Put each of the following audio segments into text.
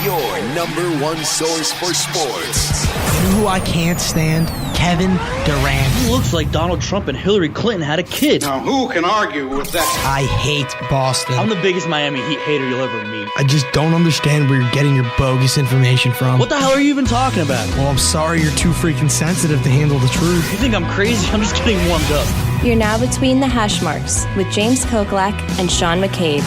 your number one source for sports. You know who I can't stand? Kevin Durant. He looks like Donald Trump and Hillary Clinton had a kid. Now, who can argue with that? I hate Boston. I'm the biggest Miami Heat hater you'll ever meet. I just don't understand where you're getting your bogus information from. What the hell are you even talking about? Well, I'm sorry you're too freaking sensitive to handle the truth. You think I'm crazy? I'm just getting warmed up. You're now between the hash marks with James Koklak and Sean McCabe.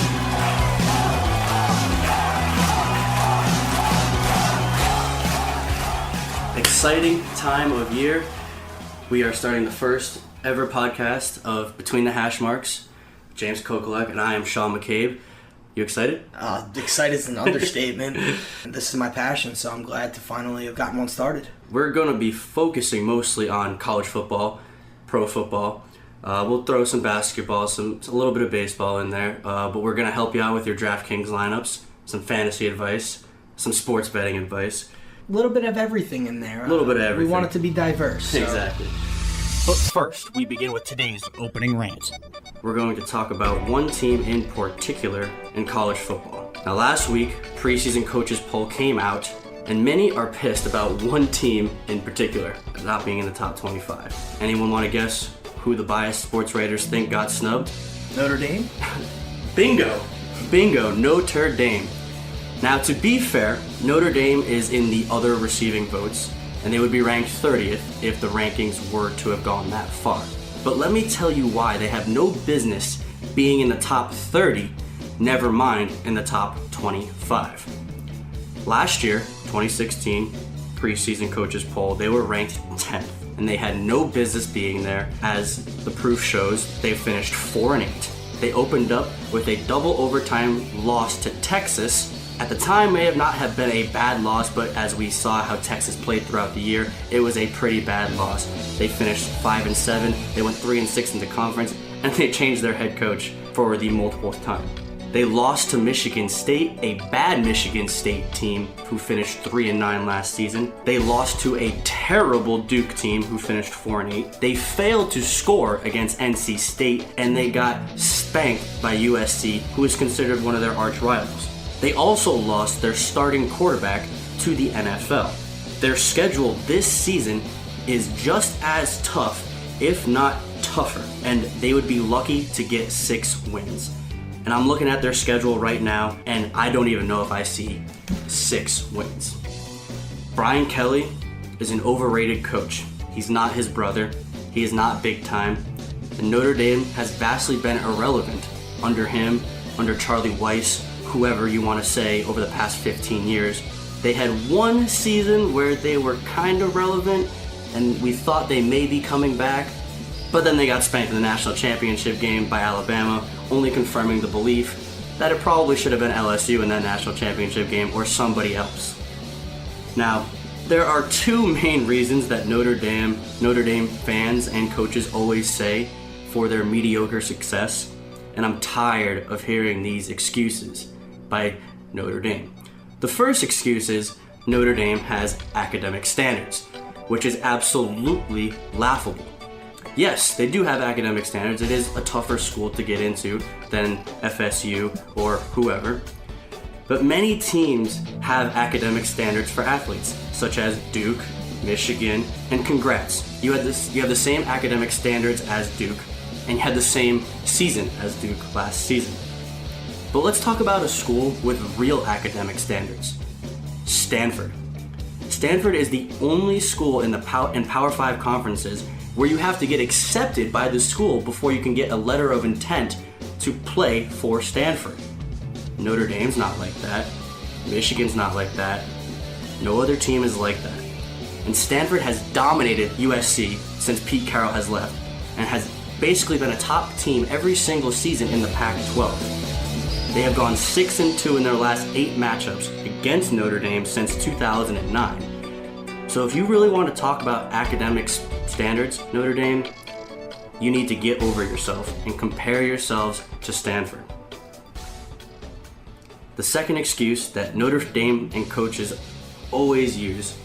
Exciting time of year. We are starting the first ever podcast of Between the Hash Marks. James Koklak and I am Sean McCabe. You excited? Excited is an understatement. This is my passion, so I'm glad to finally have gotten one started. We're going to be focusing mostly on college football, pro football. We'll throw some basketball, a little bit of baseball in there, but we're going to help you out with your DraftKings lineups, some fantasy advice, some sports betting advice. A little bit of everything in there. A little bit of everything. We want it to be diverse. So. Exactly. But first, we begin with today's opening rant. We're going to talk about one team in particular in college football. Now, last week, preseason coaches poll came out, and many are pissed about one team in particular not being in the top 25. Anyone want to guess who the biased sports writers think got snubbed? Notre Dame? Bingo, Notre Dame. Now, to be fair, Notre Dame is in the other receiving votes, and they would be ranked 30th if the rankings were to have gone that far. But let me tell you why they have no business being in the top 30, never mind in the top 25. Last year, 2016, preseason coaches poll, they were ranked 10th, and they had no business being there, as the proof shows. They finished 4-8. They opened up with a double overtime loss to Texas. At the time, may have not have been a bad loss, but as we saw how Texas played throughout the year, it was a pretty bad loss. They finished 5-7, they went 3-6 into conference, and they changed their head coach for the multiple time. They lost to Michigan State, a bad Michigan State team who finished 3-9 last season. They lost to a terrible Duke team who finished 4-8. They failed to score against NC State, and they got spanked by USC, who is considered one of their arch rivals. They also lost their starting quarterback to the NFL. Their schedule this season is just as tough, if not tougher, and they would be lucky to get 6 wins. And I'm looking at their schedule right now, and I don't even know if I see 6 wins. Brian Kelly is an overrated coach. He's not his brother. He is not big time. And Notre Dame has vastly been irrelevant under him, under Charlie Weiss, whoever you want to say, over the past 15 years. They had one season where they were kind of relevant, and we thought they may be coming back, but then they got spanked in the national championship game by Alabama, only confirming the belief that it probably should have been LSU in that national championship game or somebody else. Now, there are 2 main reasons that Notre Dame fans and coaches always say for their mediocre success, and I'm tired of hearing these excuses by Notre Dame. The first excuse is Notre Dame has academic standards, which is absolutely laughable. Yes, they do have academic standards. It is a tougher school to get into than FSU or whoever. But many teams have academic standards for athletes, such as Duke, Michigan, and congrats. You have the same academic standards as Duke, and you had the same season as Duke last season. But let's talk about a school with real academic standards. Stanford. Stanford is the only school in Power 5 conferences where you have to get accepted by the school before you can get a letter of intent to play for Stanford. Notre Dame's not like that. Michigan's not like that. No other team is like that. And Stanford has dominated USC since Pete Carroll has left, and has basically been a top team every single season in the Pac-12. They have gone 6-2 in their last 8 matchups against Notre Dame since 2009. So if you really want to talk about academic standards, Notre Dame, you need to get over yourself and compare yourselves to Stanford. The second excuse that Notre Dame and coaches always use: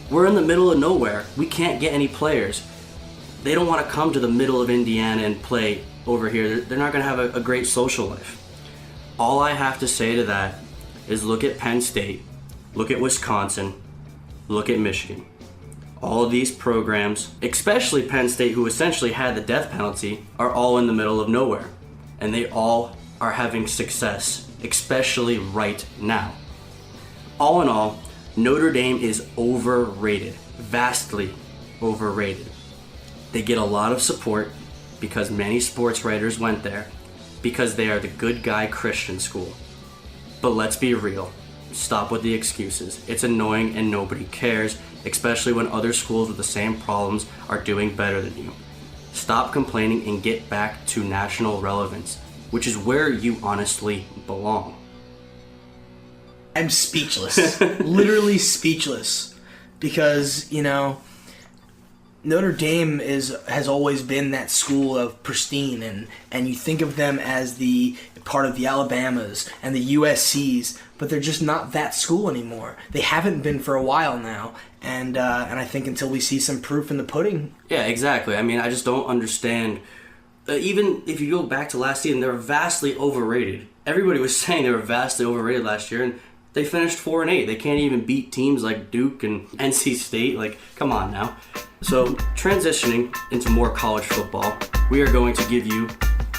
we're in the middle of nowhere. We can't get any players. They don't want to come to the middle of Indiana and play over here. They're not going to have a great social life. All I have to say to that is look at Penn State Look at Wisconsin. Look at Michigan. All of these programs, especially Penn State, who essentially had the death penalty, are all in the middle of nowhere. And they all are having success, especially right now. All in all, Notre Dame is overrated, vastly overrated. They get a lot of support because many sports writers went there, because they are the good guy Christian school. But let's be real. Stop with the excuses. It's annoying and nobody cares, especially when other schools with the same problems are doing better than you. Stop complaining and get back to national relevance, which is where you honestly belong. I'm speechless. Literally speechless. Because, Notre Dame has always been that school of pristine, and you think of them as the part of the Alabamas and the USCs, but they're just not that school anymore. They haven't been for a while now, and I think until we see some proof in the pudding. Yeah, exactly. I mean, I just don't understand. Even if you go back to last season, they were vastly overrated. Everybody was saying they were vastly overrated last year, and they finished 4-8. They can't even beat teams like Duke and NC State. Like, come on now. So, transitioning into more college football, we are going to give you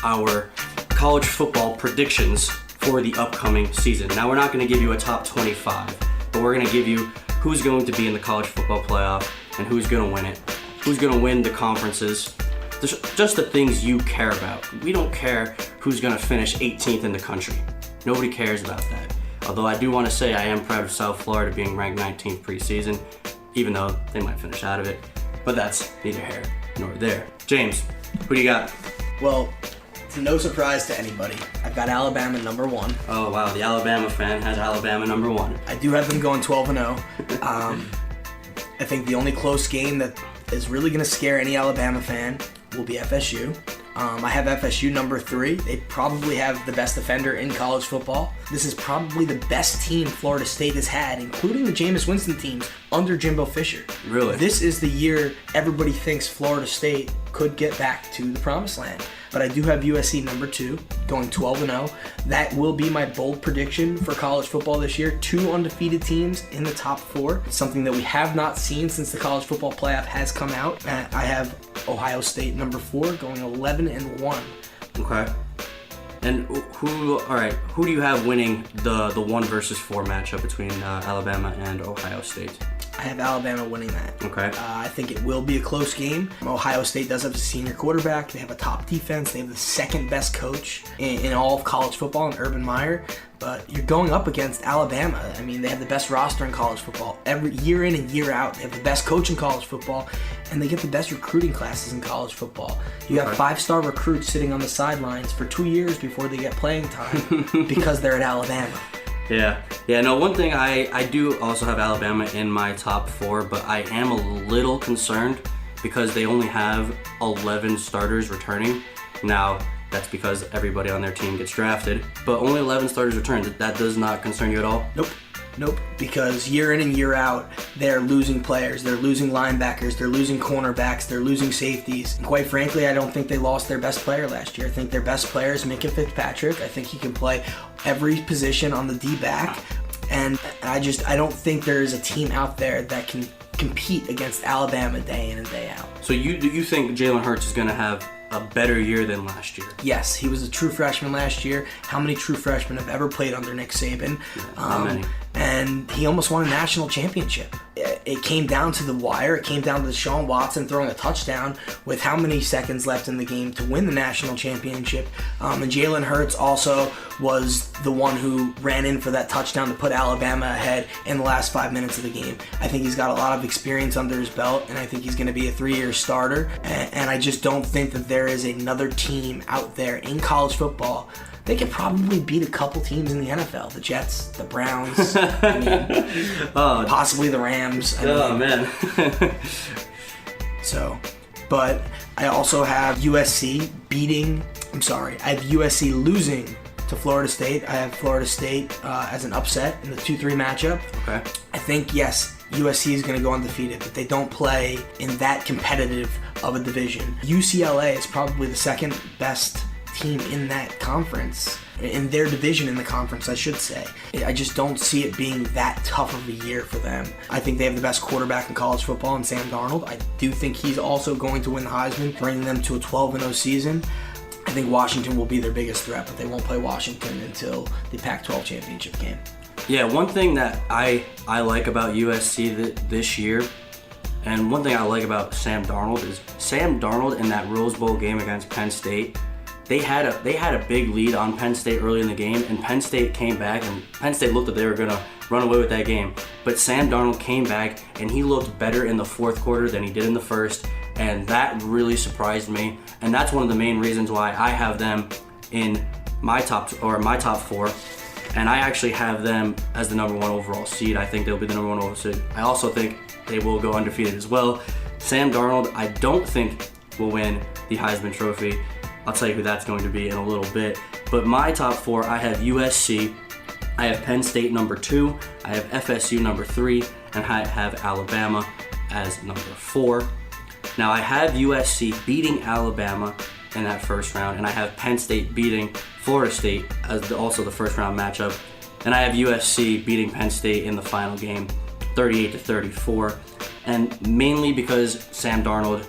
our college football predictions for the upcoming season. Now, we're not going to give you a top 25, but we're going to give you who's going to be in the college football playoff and who's going to win it, who's going to win the conferences, just the things you care about. We don't care who's going to finish 18th in the country. Nobody cares about that. Although I do want to say I am proud of South Florida being ranked 19th preseason, even though they might finish out of it. But that's neither here nor there. James, who do you got? Well, it's no surprise to anybody. I've got Alabama number 1. Oh, wow. The Alabama fan has Alabama number 1. I do have them going 12-0. I think the only close game that is really going to scare any Alabama fan will be FSU. I have FSU number 3. They probably have the best defender in college football. This is probably the best team Florida State has had, including the Jameis Winston teams under Jimbo Fisher. Really? This is the year everybody thinks Florida State could get back to the promised land. But I do have USC number 2, going 12-0. That will be my bold prediction for college football this year. 2 undefeated teams in the top 4. It's something that we have not seen since the college football playoff has come out. I have Ohio State number 4, going 11-1. Okay. And who do you have winning the 1 versus 4 matchup between Alabama and Ohio State? I have Alabama winning that. Okay. I think it will be a close game. Ohio State does have a senior quarterback. They have a top defense. They have the second best coach in all of college football in Urban Meyer. But you're going up against Alabama. I mean, they have the best roster in college football. Every year in and year out, they have the best coach in college football, and they get the best recruiting classes in college football. You have 5-star recruits sitting on the sidelines for 2 years before they get playing time because they're at Alabama. Yeah. No, one thing, I do also have Alabama in my top 4, but I am a little concerned because they only have 11 starters returning. Now, that's because everybody on their team gets drafted, but only 11 starters returned. That does not concern you at all? Nope, because year in and year out, they're losing players, they're losing linebackers, they're losing cornerbacks, they're losing safeties. And quite frankly, I don't think they lost their best player last year. I think their best player is Minka Fitzpatrick. I think he can play every position on the D-back, and I don't think there is a team out there that can compete against Alabama day in and day out. So you think Jalen Hurts is going to have a better year than last year? Yes, he was a true freshman last year. How many true freshmen have ever played under Nick Saban? Not many. And he almost won a national championship. It came down to the wire. It came down to Deshaun Watson throwing a touchdown with how many seconds left in the game to win the national championship. And Jalen Hurts also was the one who ran in for that touchdown to put Alabama ahead in the last 5 minutes of the game. I think he's got a lot of experience under his belt, and I think he's going to be a 3-year starter. And I just don't think that there is another team out there in college football. They could probably beat a couple teams in the NFL. The Jets, the Browns, possibly the Rams. Man. But I also have USC I have USC losing to Florida State. I have Florida State as an upset in the 2-3 matchup. Okay. I think, yes, USC is going to go undefeated, but they don't play in that competitive of a division. UCLA is probably the second best best team in that conference, in their division in the conference, I should say. I just don't see it being that tough of a year for them. I think they have the best quarterback in college football in Sam Darnold. I do think he's also going to win the Heisman, bringing them to a 12-0 season. I think Washington will be their biggest threat, but they won't play Washington until the Pac-12 championship game. Yeah, one thing that I like about USC this year, and one thing I like about Sam Darnold is Sam Darnold in that Rose Bowl game against Penn State. They had a big lead on Penn State early in the game, and Penn State came back, and Penn State looked like they were going to run away with that game. But Sam Darnold came back, and he looked better in the fourth quarter than he did in the first, and that really surprised me. And that's one of the main reasons why I have them in my top four. And I actually have them as the number one overall seed. I think they'll be the number one overall seed. I also think they will go undefeated as well. Sam Darnold, I don't think will win the Heisman Trophy. I'll tell you who that's going to be in a little bit. But my top four, I have USC, I have Penn State number 2, I have FSU number 3, and I have Alabama as number 4. Now I have USC beating Alabama in that first round, and I have Penn State beating Florida State as also the first round matchup. And I have USC beating Penn State in the final game, 38-34. And mainly because Sam Darnold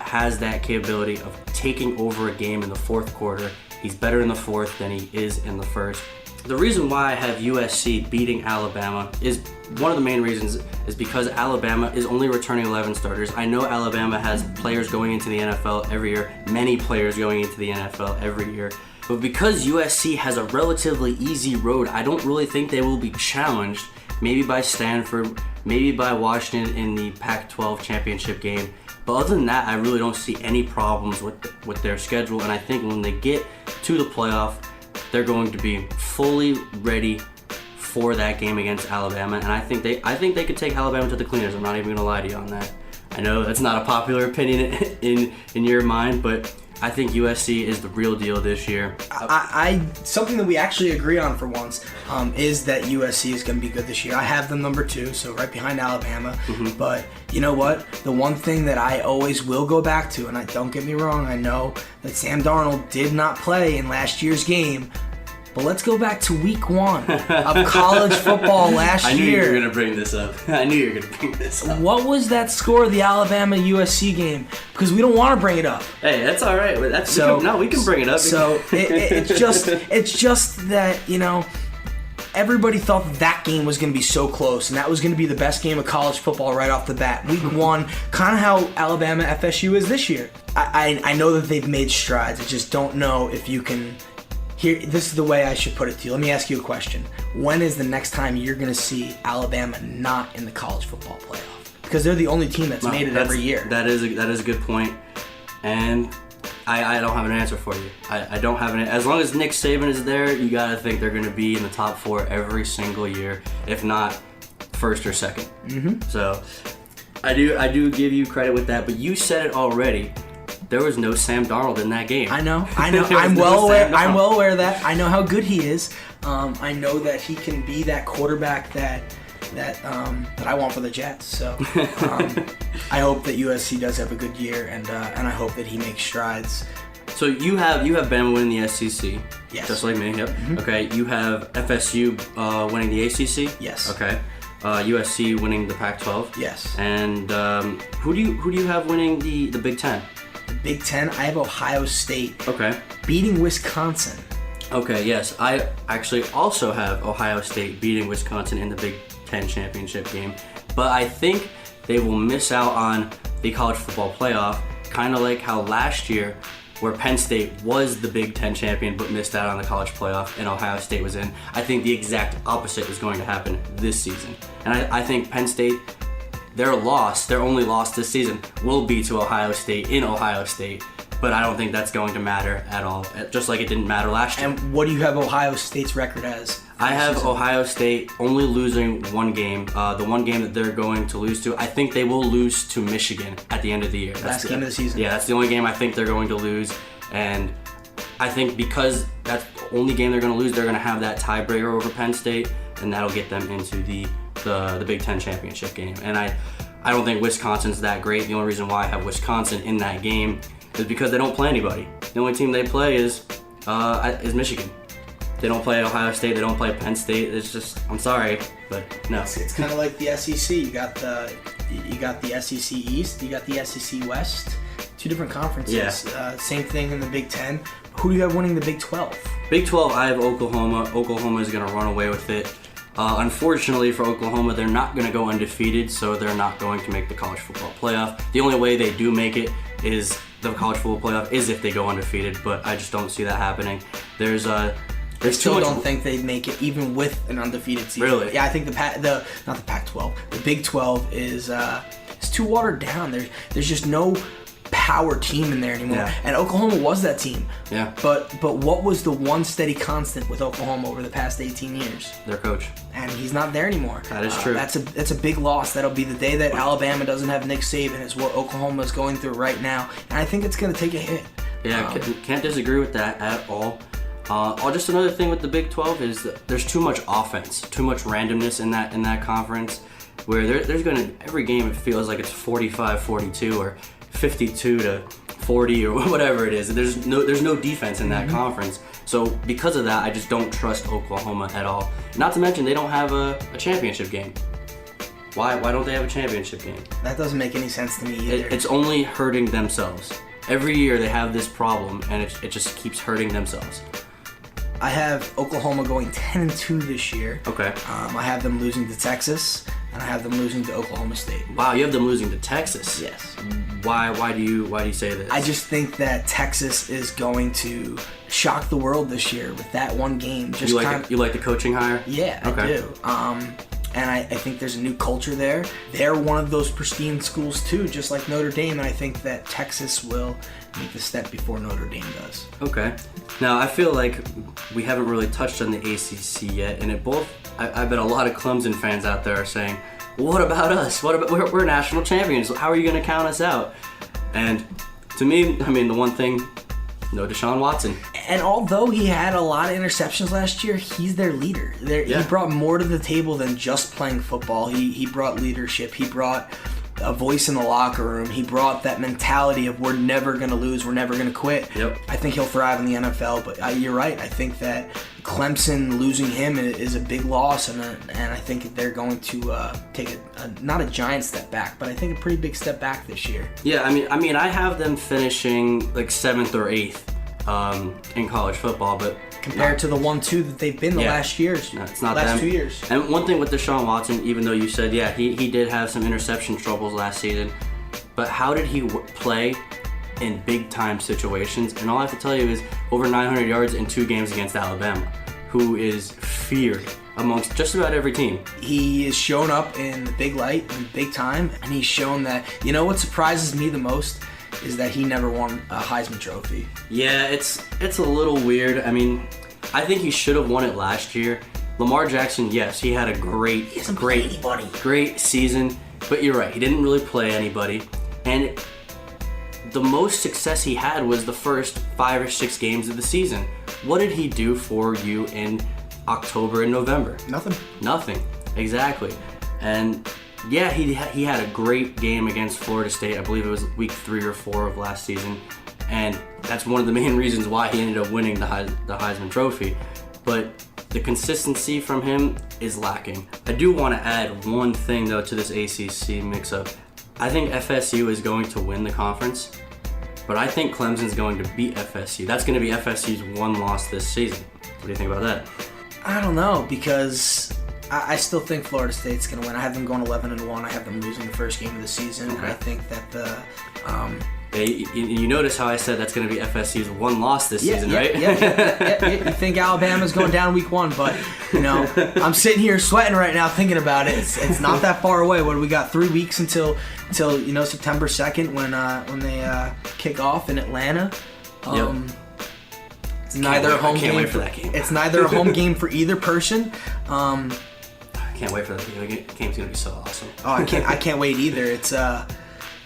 has that capability of taking over a game in the fourth quarter. He's better in the fourth than he is in the first. The reason why I have USC beating Alabama is one of the main reasons is because Alabama is only returning 11 starters. I know Alabama has players going into the NFL every year, many players going into the NFL every year. But because USC has a relatively easy road, I don't really think they will be challenged, maybe by Stanford, maybe by Washington in the Pac-12 championship game. But other than that, I really don't see any problems with their schedule. And I think when they get to the playoff, they're going to be fully ready for that game against Alabama. And I think they could take Alabama to the cleaners. I'm not even going to lie to you on that. I know that's not a popular opinion in your mind, but I think USC is the real deal this year. Something that we actually agree on for once is that USC is going to be good this year. I have them number 2, so right behind Alabama. Mm-hmm. But you know what? The one thing that I always will go back to, and don't get me wrong, I know that Sam Darnold did not play in last year's game. But let's go back to week 1 of college football last year. I knew you were going to bring this up. What was that score of the Alabama-USC game? Because we don't want to bring it up. Hey, that's all right. We can bring it up. So it's just that, everybody thought that game was going to be so close, and that was going to be the best game of college football right off the bat. Week 1, kind of how Alabama-FSU is this year. I know that they've made strides. I just don't know if you can... This is the way I should put it to you. Let me ask you a question. When is the next time you're going to see Alabama not in the college football playoff? Because they're the only team that's made it every year. That is a good point. And I don't have an answer for you. I don't have an answer. As long as Nick Saban is there, you got to think they're going to be in the top 4 every single year, if not first or second. Mm-hmm. So I do give you credit with that. But you said it already. There was no Sam Darnold in that game. I know. I'm well aware of that. I know how good he is. I know that he can be that quarterback that I want for the Jets. So I hope that USC does have a good year, and I hope that he makes strides. So you have Bama winning the SEC. Yes. Just like me. Yep. Mm-hmm. Okay. You have FSU winning the ACC. Yes. Okay. USC winning the Pac-12. Yes. And who do you have winning the Big Ten? Big Ten, I have Ohio State beating Wisconsin. Okay, yes. I actually also have Ohio State beating Wisconsin in the Big Ten championship game. But I think they will miss out on the college football playoff, kind of like how last year, where Penn State was the Big Ten champion but missed out on the college playoff and Ohio State was in. I think the exact opposite is going to happen this season. And I think Penn State... Their only loss this season will be to Ohio State in Ohio State, but I don't think that's going to matter at all, just like it didn't matter last year. And what do you have Ohio State's record as? I have Ohio State only losing one game. The one game that they're going to lose to, I think they will lose to Michigan at the end of the year. Last game of the season. Yeah, that's the only game I think they're going to lose, and I think because that's the only game they're going to lose, they're going to have that tiebreaker over Penn State, and that'll get them into the Big Ten championship game. And I don't think Wisconsin's that great. The only reason why I have Wisconsin in that game is because they don't play anybody. The only team they play is is Michigan. They don't play Ohio State. They don't play Penn State. It's just, I'm sorry, but no. It's kind of like the SEC. You got the SEC East. You got the SEC West. Two different conferences. Yeah. Same thing in the Big Ten. Who do you have winning the Big 12? Big 12, I have Oklahoma. Oklahoma is going to run away with it. Unfortunately for Oklahoma, they're not going to go undefeated, so they're not going to make the college football playoff. The only way they do make it is the college football playoff is if they go undefeated, but I just don't see that happening. I still don't think they'd make it even with an undefeated season. Really? Yeah, I think not the Pac-12, the Big 12 is too watered down. There's just no power team in there anymore. Yeah. And Oklahoma was that team. Yeah. But what was the one steady constant with Oklahoma over the past 18 years? Their coach. And he's not there anymore. That is true. That's a big loss. That'll be the day that Alabama doesn't have Nick Saban, is what Oklahoma is going through right now. And I think it's going to take a hit. Yeah, can't disagree with that at all. Just another thing with the Big 12 is that there's too much offense, too much randomness in that conference, where there's going to, every game it feels like it's 45-42 or 52-40 or whatever it is. There's no defense in that conference. So because of that, I just don't trust Oklahoma at all. Not to mention they don't have a championship game. Why don't they have a championship game? That doesn't make any sense to me either. It's only hurting themselves. Every year they have this problem, and it just keeps hurting themselves. I have Oklahoma going 10-2 this year. Okay. I have them losing to Texas, and I have them losing to Oklahoma State. Wow, you have them losing to Texas. Yes. Why do you say this? I just think that Texas is going to shock the world this year with that one game. Just you like the coaching hire? Yeah, okay. I do. And I think there's a new culture there. They're one of those pristine schools too, just like Notre Dame, and I think that Texas will make the step before Notre Dame does. Okay. Now, I feel like we haven't really touched on the ACC yet, and I bet a lot of Clemson fans out there are saying, well, what about us? We're national champions. How are you going to count us out? And to me, I mean, the one thing, no Deshaun Watson. And although he had a lot of interceptions last year, he's their leader. He brought more to the table than just playing football. He brought leadership. He brought a voice in the locker room. He brought that mentality of we're never going to lose, we're never going to quit. Yep. I think he'll thrive in the NFL, but you're right. I think that Clemson losing him is a big loss, and I think they're going to take not a giant step back, but I think a pretty big step back this year. Yeah, I mean, I have them finishing like 7th or 8th in college football, but compared to the 1-2 that they've been the last years. No, it's not last them. 2 years. And one thing with Deshaun Watson, even though you said, he did have some interception troubles last season, but how did he play in big-time situations? And all I have to tell you is over 900 yards in 2 games against Alabama, who is feared amongst just about every team. He has shown up in the big light, in big time, and he's shown that, what surprises me the most is that he never won a Heisman Trophy. Yeah, it's a little weird. I mean, I think he should have won it last year. Lamar Jackson, yes, he had a great season, but you're right, he didn't really play anybody. And the most success he had was the first 5 or 6 games of the season. What did he do for you in October and November? Nothing, exactly. And yeah, he had a great game against Florida State. I believe it was week 3 or 4 of last season, and that's one of the main reasons why he ended up winning the Heisman Trophy. But the consistency from him is lacking. I do want to add one thing though to this ACC mix-up. I think FSU is going to win the conference, but I think Clemson's going to beat FSU. That's going to be FSU's one loss this season. What do you think about that? I don't know, because I still think Florida State's going to win. I have them going 11-1. I have them losing the first game of the season. Okay. And I think that you notice how I said that's going to be FSU's one loss this season, right? Yeah. You think Alabama's going down week 1, but I'm sitting here sweating right now thinking about it. It's not that far away. What do we got? 3 weeks until September 2nd when they kick off in Atlanta. It's neither a home game. Wait for that game. It's neither a home game for either person. I can't wait for that game. The game's gonna be so awesome. Oh, I can't wait either.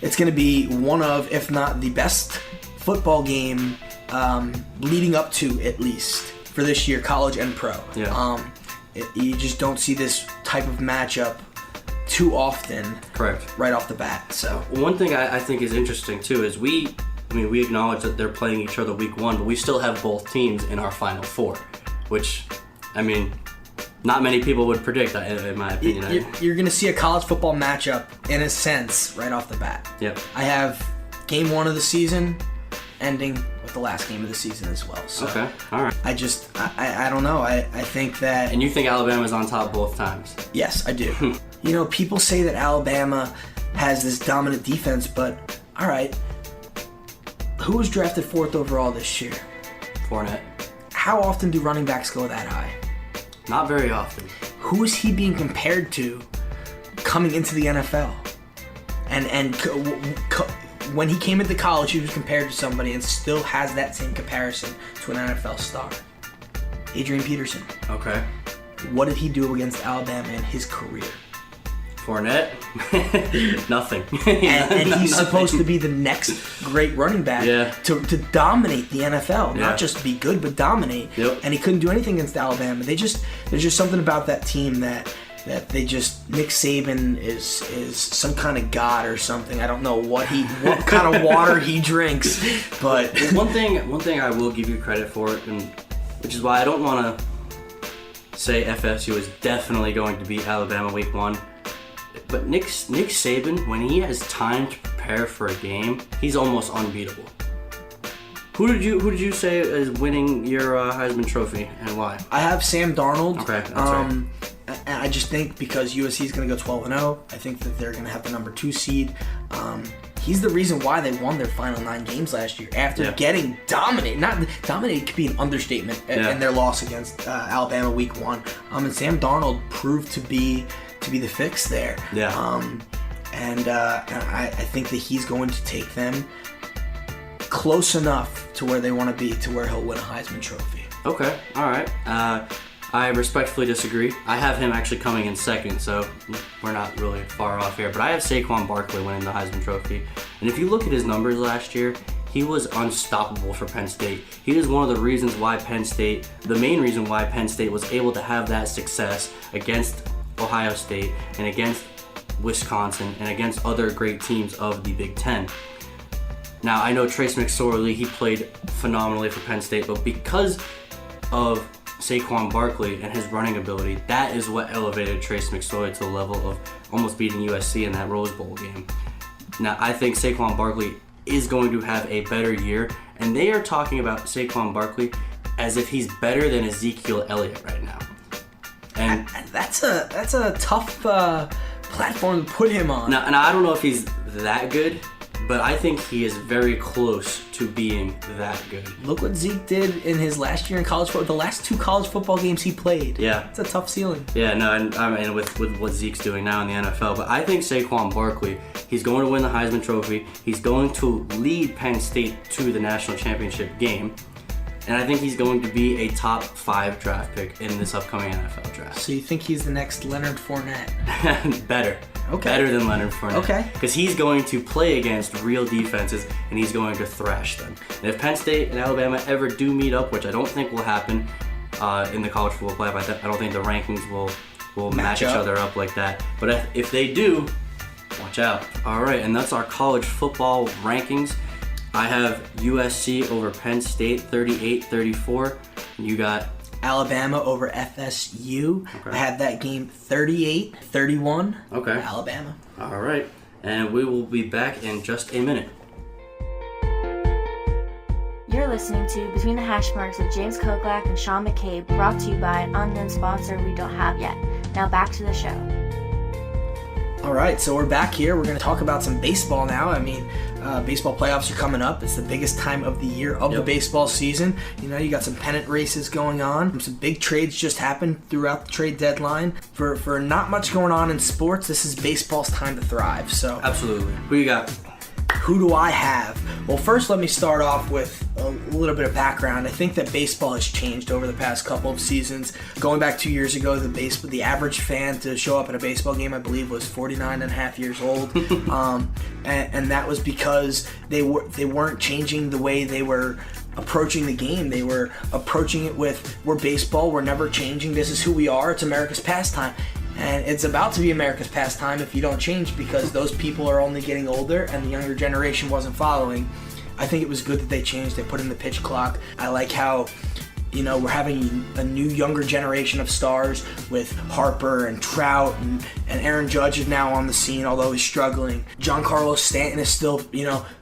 It's gonna be one of, if not the best football game leading up to, at least for this year, college and pro. Yeah. You just don't see this type of matchup too often. Correct. Right off the bat. So one thing I think is interesting too is we I mean, we acknowledge that they're playing each other week 1, but we still have both teams in our Final Four, which, I mean, not many people would predict, in my opinion. You're going to see a college football matchup, in a sense, right off the bat. Yep. I have game 1 of the season ending with the last game of the season as well. So okay, all right. I don't know. I think that... And you think Alabama's on top both times? Yes, I do. You know, people say that Alabama has this dominant defense, but all right, who was drafted 4th overall this year? Fournette. How often do running backs go that high? Not very often. Who is he being compared to coming into the NFL? And when he came into college, he was compared to somebody and still has that same comparison to an NFL star. Adrian Peterson. Okay. What did he do against Alabama in his career? Fournette? Nothing. And he's supposed to be the next great running back to dominate the NFL. Not just be good, but dominate. Yep. And he couldn't do anything against Alabama. There's just something about that team that they just... Nick Saban is some kind of god or something. I don't know what kind of water he drinks, but... One thing I will give you credit for, and which is why I don't want to say FSU is definitely going to beat Alabama week 1. But Nick Saban, when he has time to prepare for a game, he's almost unbeatable. Who did you say is winning your Heisman Trophy and why? I have Sam Darnold. Okay, that's right. And I just think because USC is going to go 12-0, I think that they're going to have the number 2 seed. He's the reason why they won their final 9 games last year after getting dominated. Not dominated could be an understatement in their loss against Alabama week 1. And Sam Darnold proved to be the fix there. Yeah. And I think that he's going to take them close enough to where they want to be, to where he'll win a Heisman Trophy. Okay, all right. I respectfully disagree. I have him actually coming in 2nd, so we're not really far off here. But I have Saquon Barkley winning the Heisman Trophy. And if you look at his numbers last year, he was unstoppable for Penn State. He is one of the reasons why the main reason why Penn State was able to have that success against Ohio State and against Wisconsin and against other great teams of the Big Ten. Now, I know Trace McSorley, he played phenomenally for Penn State, but because of Saquon Barkley and his running ability, that is what elevated Trace McSorley to the level of almost beating USC in that Rose Bowl game. Now, I think Saquon Barkley is going to have a better year, and they are talking about Saquon Barkley as if he's better than Ezekiel Elliott right now. And that's a tough platform to put him on. Now, and I don't know if he's that good, but I think he is very close to being that good. Look what Zeke did in his last year in college football. The last 2 college football games he played. Yeah. It's a tough ceiling. Yeah, no, and I mean, with what Zeke's doing now in the NFL. But I think Saquon Barkley, he's going to win the Heisman Trophy. He's going to lead Penn State to the national championship game. And I think he's going to be a top 5 draft pick in this upcoming NFL draft. So you think he's the next Leonard Fournette? Better. Okay. Better than Leonard Fournette. Okay. Because he's going to play against real defenses and he's going to thrash them. And if Penn State and Alabama ever do meet up, which I don't think will happen in the college football playoff, I don't think the rankings will match each other up like that. But if they do, watch out. All right, and that's our college football rankings. I have USC over Penn State 38-34. You got Alabama over FSU. Okay. I had that game 38-31. Okay. Alabama. All right. And we will be back in just a minute. You're listening to Between the Hash Marks with James Koklak and Sean McCabe, brought to you by an unknown sponsor we don't have yet. Now back to the show. All right, so we're back here. We're going to talk about some baseball now. I mean, baseball playoffs are coming up. It's the biggest time of the year of the baseball season. You know, you got some pennant races going on. Some big trades just happened throughout the trade deadline. For not much going on in sports, this is baseball's time to thrive. So Absolutely. Who you got? Who do I have? Well, first let me start off with a little bit of background. I think that baseball has changed over the past couple of seasons. Going back 2 years ago, the average fan to show up at a baseball game, I believe, was 49 and a half years old. And that was because they weren't changing the way they were approaching the game. They were approaching it with, we're baseball, we're never changing, this is who we are, it's America's pastime. And it's about to be America's pastime if you don't change, because those people are only getting older and the younger generation wasn't following. I think it was good that they changed. They put in the pitch clock. I like how, we're having a new younger generation of stars with Harper and Trout and Aaron Judge is now on the scene, although he's struggling. Giancarlo Stanton is still,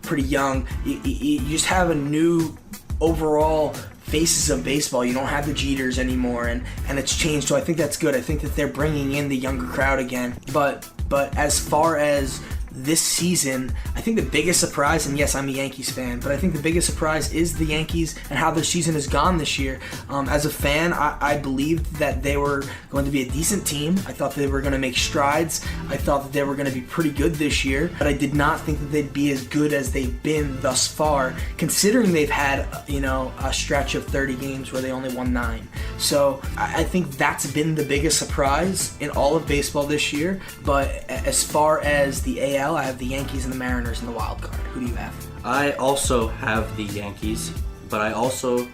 pretty young. You just have a new overall faces of baseball. You don't have the Jeters anymore, and it's changed. So I think that's good. I think that they're bringing in the younger crowd again. But as far as this season, I think the biggest surprise, and yes, I'm a Yankees fan, but I think the biggest surprise is the Yankees and how their season has gone this year. As a fan, I believed that they were going to be a decent team. I thought they were going to make strides. I thought that they were going to be pretty good this year, but I did not think that they'd be as good as they've been thus far, considering they've had, a stretch of 30 games where they only won 9. So I think that's been the biggest surprise in all of baseball this year. But as far as the AL, I have the Yankees and the Mariners in the wild card. Who do you have? I also have the Yankees, but I also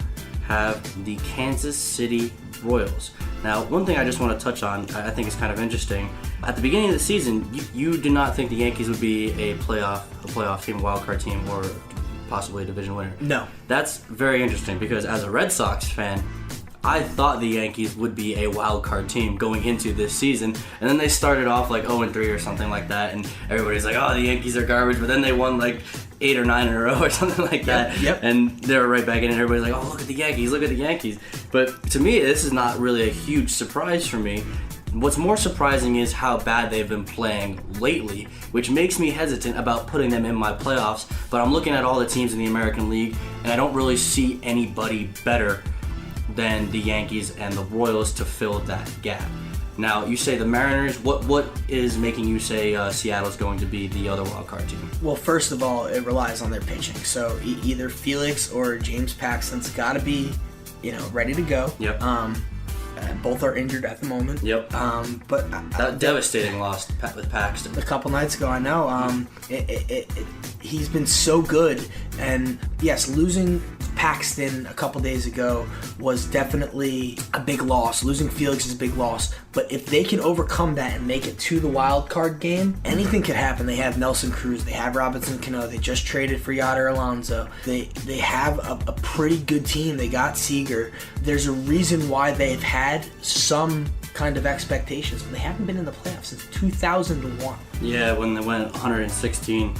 have the Kansas City Royals. Now, one thing I just want to touch on, I think is kind of interesting. At the beginning of the season, you did not think the Yankees would be a playoff team, wild card team, or possibly a division winner. No. That's very interesting because as a Red Sox fan, I thought the Yankees would be a wild card team going into this season, and then they started off like 0-3 or something like that, and everybody's like, oh, the Yankees are garbage, but then they won like 8 or 9 in a row or something like that, Yep. and they were right back in, and everybody's like, oh, look at the Yankees. But to me, this is not really a huge surprise for me. What's more surprising is how bad they've been playing lately, which makes me hesitant about putting them in my playoffs, but I'm looking at all the teams in the American League, and I don't really see anybody better than the Yankees and the Royals to fill that gap. Now, you say the Mariners. What is making you say Seattle's going to be the other wild card team? Well, first of all, it relies on their pitching. So either Felix or James Paxton's got to be, ready to go. Yep. Both are injured at the moment. Yep. But that devastating loss with Paxton. A couple nights ago, I know. He's been so good, and yes, losing Paxton a couple days ago was definitely a big loss. Losing Felix is a big loss, but if they can overcome that and make it to the wild card game, anything could happen. They have Nelson Cruz, they have Robinson Cano, they just traded for Yadier Alonso. They have a pretty good team. They got Seager. There's a reason why they've had some kind of expectations, but they haven't been in the playoffs since 2001. Yeah, when they went 116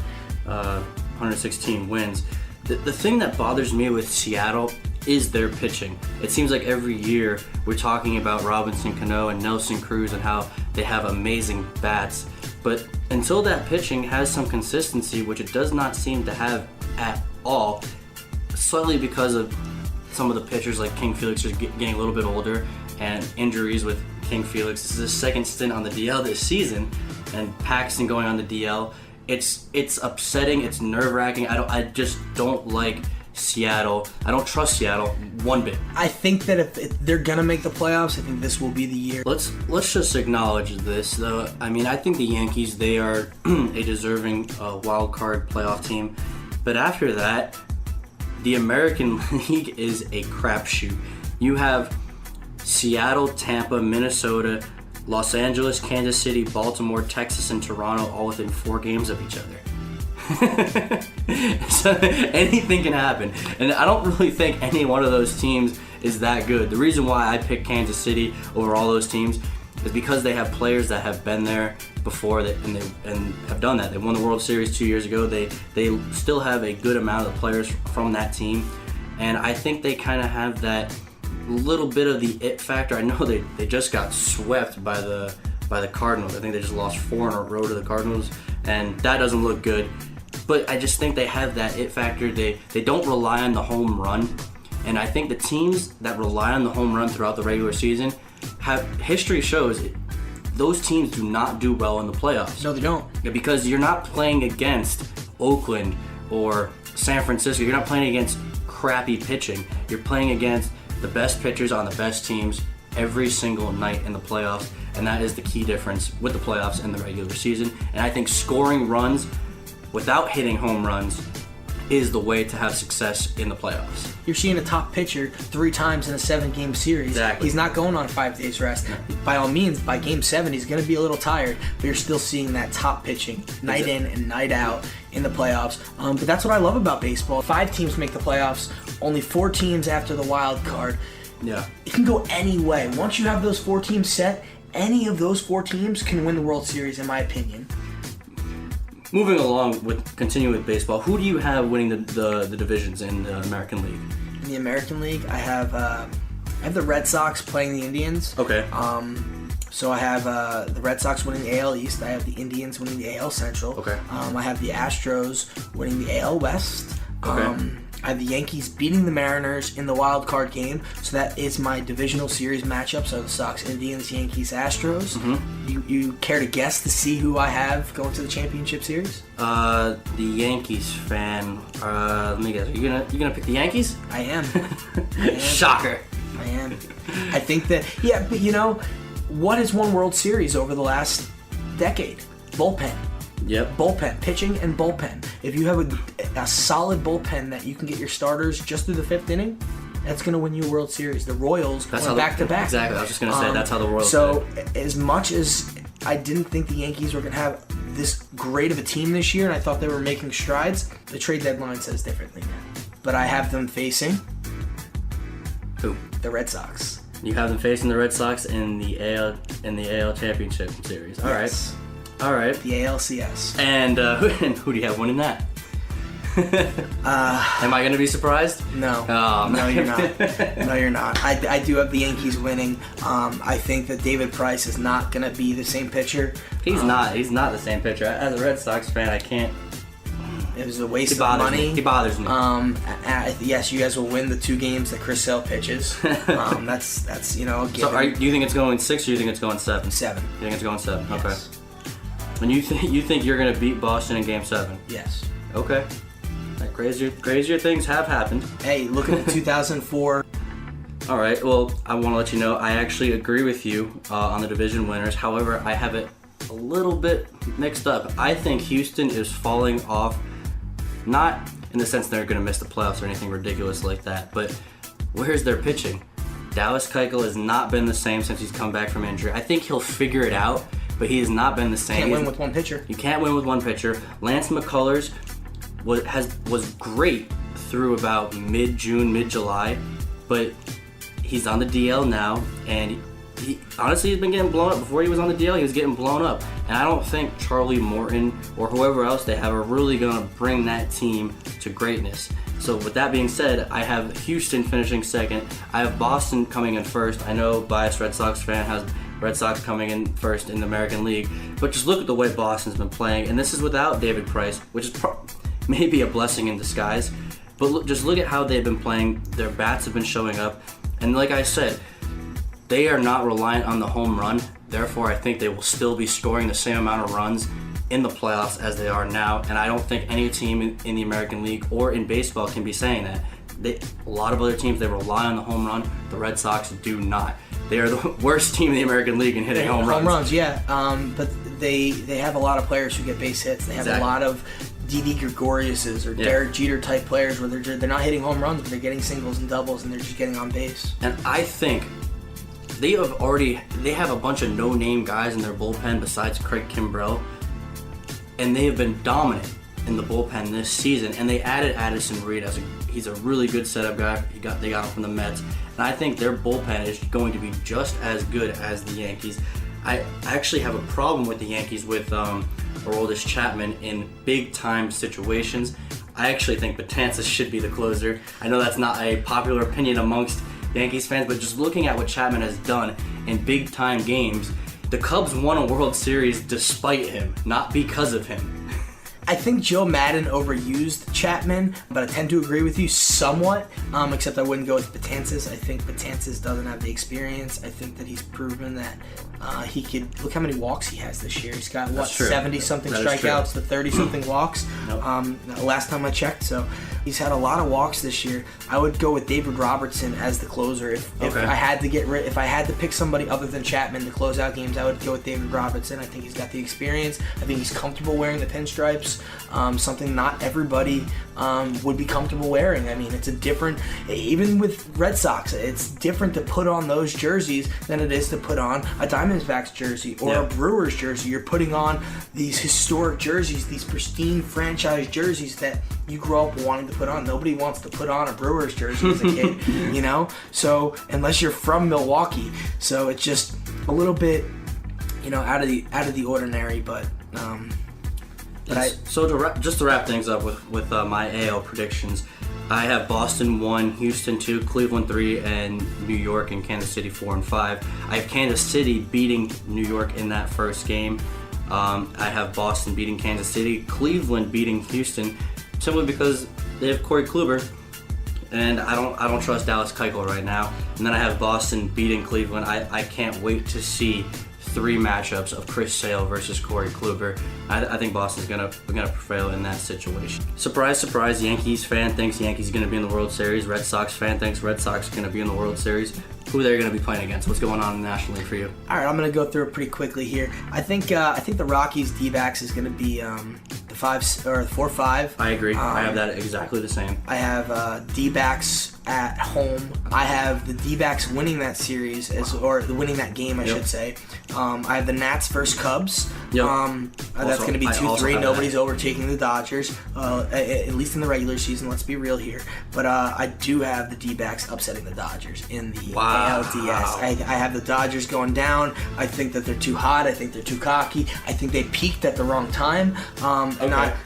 wins. The thing that bothers me with Seattle is their pitching. It seems like every year we're talking about Robinson Cano and Nelson Cruz and how they have amazing bats. But until that pitching has some consistency, which it does not seem to have at all, slightly because of some of the pitchers like King Felix are getting a little bit older and injuries with King Felix. This is his second stint on the DL this season, and Paxton going on the DL. It's upsetting. It's nerve-wracking. I just don't like Seattle. I don't trust Seattle one bit. I think that if they're gonna make the playoffs, I think this will be the year. Let's just acknowledge this, though. I mean, I think the Yankees, they are a deserving wild card playoff team, but after that, the American League is a crapshoot. You have Seattle, Tampa, Minnesota, Los Angeles, Kansas City, Baltimore, Texas, and Toronto all within 4 games of each other. So anything can happen. And I don't really think any one of those teams is that good. The reason why I picked Kansas City over all those teams is because they have players that have been there before and have done that. They won the World Series 2 years ago. They still have a good amount of players from that team. And I think they kind of have that little bit of the it factor. I know they just got swept by the Cardinals. I think they just lost 4 in a row to the Cardinals, and that doesn't look good. But I just think they have that it factor. They don't rely on the home run, and I think the teams that rely on the home run throughout the regular season history shows those teams do not do well in the playoffs. No, they don't. Because you're not playing against Oakland or San Francisco. You're not playing against crappy pitching. You're playing against the best pitchers on the best teams every single night in the playoffs, and that is the key difference with the playoffs and the regular season. And I think scoring runs without hitting home runs is the way to have success in the playoffs. You're seeing a top pitcher 3 times in a 7-game series. Exactly. He's not going on 5 days rest. No. By all means, by game 7, he's going to be a little tired, but you're still seeing that top pitching night in and night out in the playoffs. But that's what I love about baseball. 5 teams make the playoffs, only 4 teams after the wild card. Yeah. It can go any way. Once you have those 4 teams set, any of those 4 teams can win the World Series, in my opinion. Moving along continuing with baseball, who do you have winning the divisions in the American League? In the American League, I have the Red Sox playing the Indians. Okay. So I have the Red Sox winning the AL East. I have the Indians winning the AL Central. Okay. I have the Astros winning the AL West. Okay. I have the Yankees beating the Mariners in the wild card game. So that is my divisional series matchup. So the Sox, Indians, Yankees, Astros. Mm-hmm. You care to guess to see who I have going to the championship series? The Yankees fan. Let me guess. Are you gonna pick the Yankees? I am. Shocker. I am. I think that, yeah, but what has won World Series over the last decade? Bullpen. Yep. Bullpen. Pitching and bullpen. If you have a solid bullpen that you can get your starters just through the 5th inning, that's going to win you a World Series. The Royals went back-to-back. Exactly. I was just going to say that's how the Royals So as much as I didn't think the Yankees were going to have this great of a team this year, and I thought they were making strides, the trade deadline says differently now. But I have them facing... Who? The Red Sox. You have them facing the Red Sox in the AL Championship Series. All Yes. right. The ALCS. And who do you have winning that? Am I going to be surprised? No. Oh, no, you're not. No, you're not. I do have the Yankees winning. I think that David Price is not going to be the same pitcher. He's not. He's not the same pitcher. As a Red Sox fan, I can't. It was a waste of money. He bothers me. Yes, you guys will win the 2 games that Chris Sale pitches. That's a given. So, do you think it's going 6 or you think it's going 7? 7. You think it's going 7? Yes. Okay. And you think you're going to beat Boston in Game 7? Yes. Okay. Like, crazier things have happened. Hey, look at the 2004. All right. Well, I want to let you know I actually agree with you on the division winners. However, I have it a little bit mixed up. I think Houston is falling off, not in the sense they're going to miss the playoffs or anything ridiculous like that, but where's their pitching? Dallas Keuchel has not been the same since he's come back from injury. I think he'll figure it out, but he has not been the same. Can't win with one pitcher. You can't win with one pitcher. Lance McCullers was great through about mid-June, mid-July, but he's on the DL now, and he honestly has been getting blown up. Before he was on the DL, he was getting blown up, and I don't think Charlie Morton or whoever else they have are really going to bring that team to greatness. So with that being said, I have Houston finishing 2nd. I have Boston coming in 1st. I know biased Red Sox fan has Red Sox coming in 1st in the American League, but just look at the way Boston's been playing, and this is without David Price, which is maybe a blessing in disguise. But just look at how they've been playing. Their bats have been showing up, and like I said, they are not reliant on the home run. Therefore, I think they will still be scoring the same amount of runs in the playoffs as they are now, and I don't think any team in the American League or in baseball can be saying that. A lot of other teams, they rely on the home run. The Red Sox do not. They are the worst team in the American League in hitting home runs. Home runs, yeah. But they have a lot of players who get base hits. They have a lot of Didi Gregoriuses or Derek Jeter type players where they're not hitting home runs, but they're getting singles and doubles, and they're just getting on base. And I think they have a bunch of no-name guys in their bullpen besides Craig Kimbrell, and they have been dominant in the bullpen this season. And they added Addison Reed he's a really good setup guy. They got him from the Mets, and I think their bullpen is going to be just as good as the Yankees. I actually have a problem with the Yankees with Aroldis Chapman in big-time situations. I actually think Betances should be the closer. I know that's not a popular opinion amongst Yankees fans, but just looking at what Chapman has done in big-time games, the Cubs won a World Series despite him, not because of him. I think Joe Madden overused Chapman, but I tend to agree with you somewhat, except I wouldn't go with Betances. I think Betances doesn't have the experience. I think that he's proven that he could... Look how many walks he has this year. He's got, 70-something strikeouts to 30-something walks last time I checked. So He's had a lot of walks this year. I would go with David Robertson as the closer. If I had to pick somebody other than Chapman to close out games, I would go with David Robertson. I think he's got the experience. I think he's comfortable wearing the pinstripes, something not everybody would be comfortable wearing. I mean, it's a different, even with Red Sox, it's different to put on those jerseys than it is to put on a Diamondbacks jersey or a Brewers jersey. You're putting on these historic jerseys, these pristine franchise jerseys that you grow up wanting to put on. Nobody wants to put on a Brewers jersey as a kid, you know? So, unless you're from Milwaukee. So it's just a little bit, you know, out of the ordinary, but just to wrap things up with my AL predictions, I have Boston 1, Houston 2, Cleveland 3, and New York and Kansas City 4 and 5. I have Kansas City beating New York in that first game. I have Boston beating Kansas City, Cleveland beating Houston, simply because they have Corey Kluber, and I don't trust Dallas Keuchel right now. And then I have Boston beating Cleveland. I can't wait to see 3 matchups of Chris Sale versus Corey Kluber. I think Boston's gonna prevail in that situation. Surprise, surprise! Yankees fan thinks Yankees are gonna be in the World Series. Red Sox fan thinks Red Sox are gonna be in the World Series. Who they're gonna be playing against? What's going on in the National League for you? All right, I'm gonna go through it pretty quickly here. I think the Rockies D-backs is gonna be the 4-5. I agree. I have that exactly the same. I have D-backs at home. I have the D-backs winning that series, winning that game, I should say. I have the Nats versus Cubs. Yep. That's going to be 2-3. Nobody's overtaking the Dodgers, at least in the regular season. Let's be real here. But I do have the D-backs upsetting the Dodgers in the ALDS. I have the Dodgers going down. I think that they're too hot. I think they're too cocky. I think they peaked at the wrong time.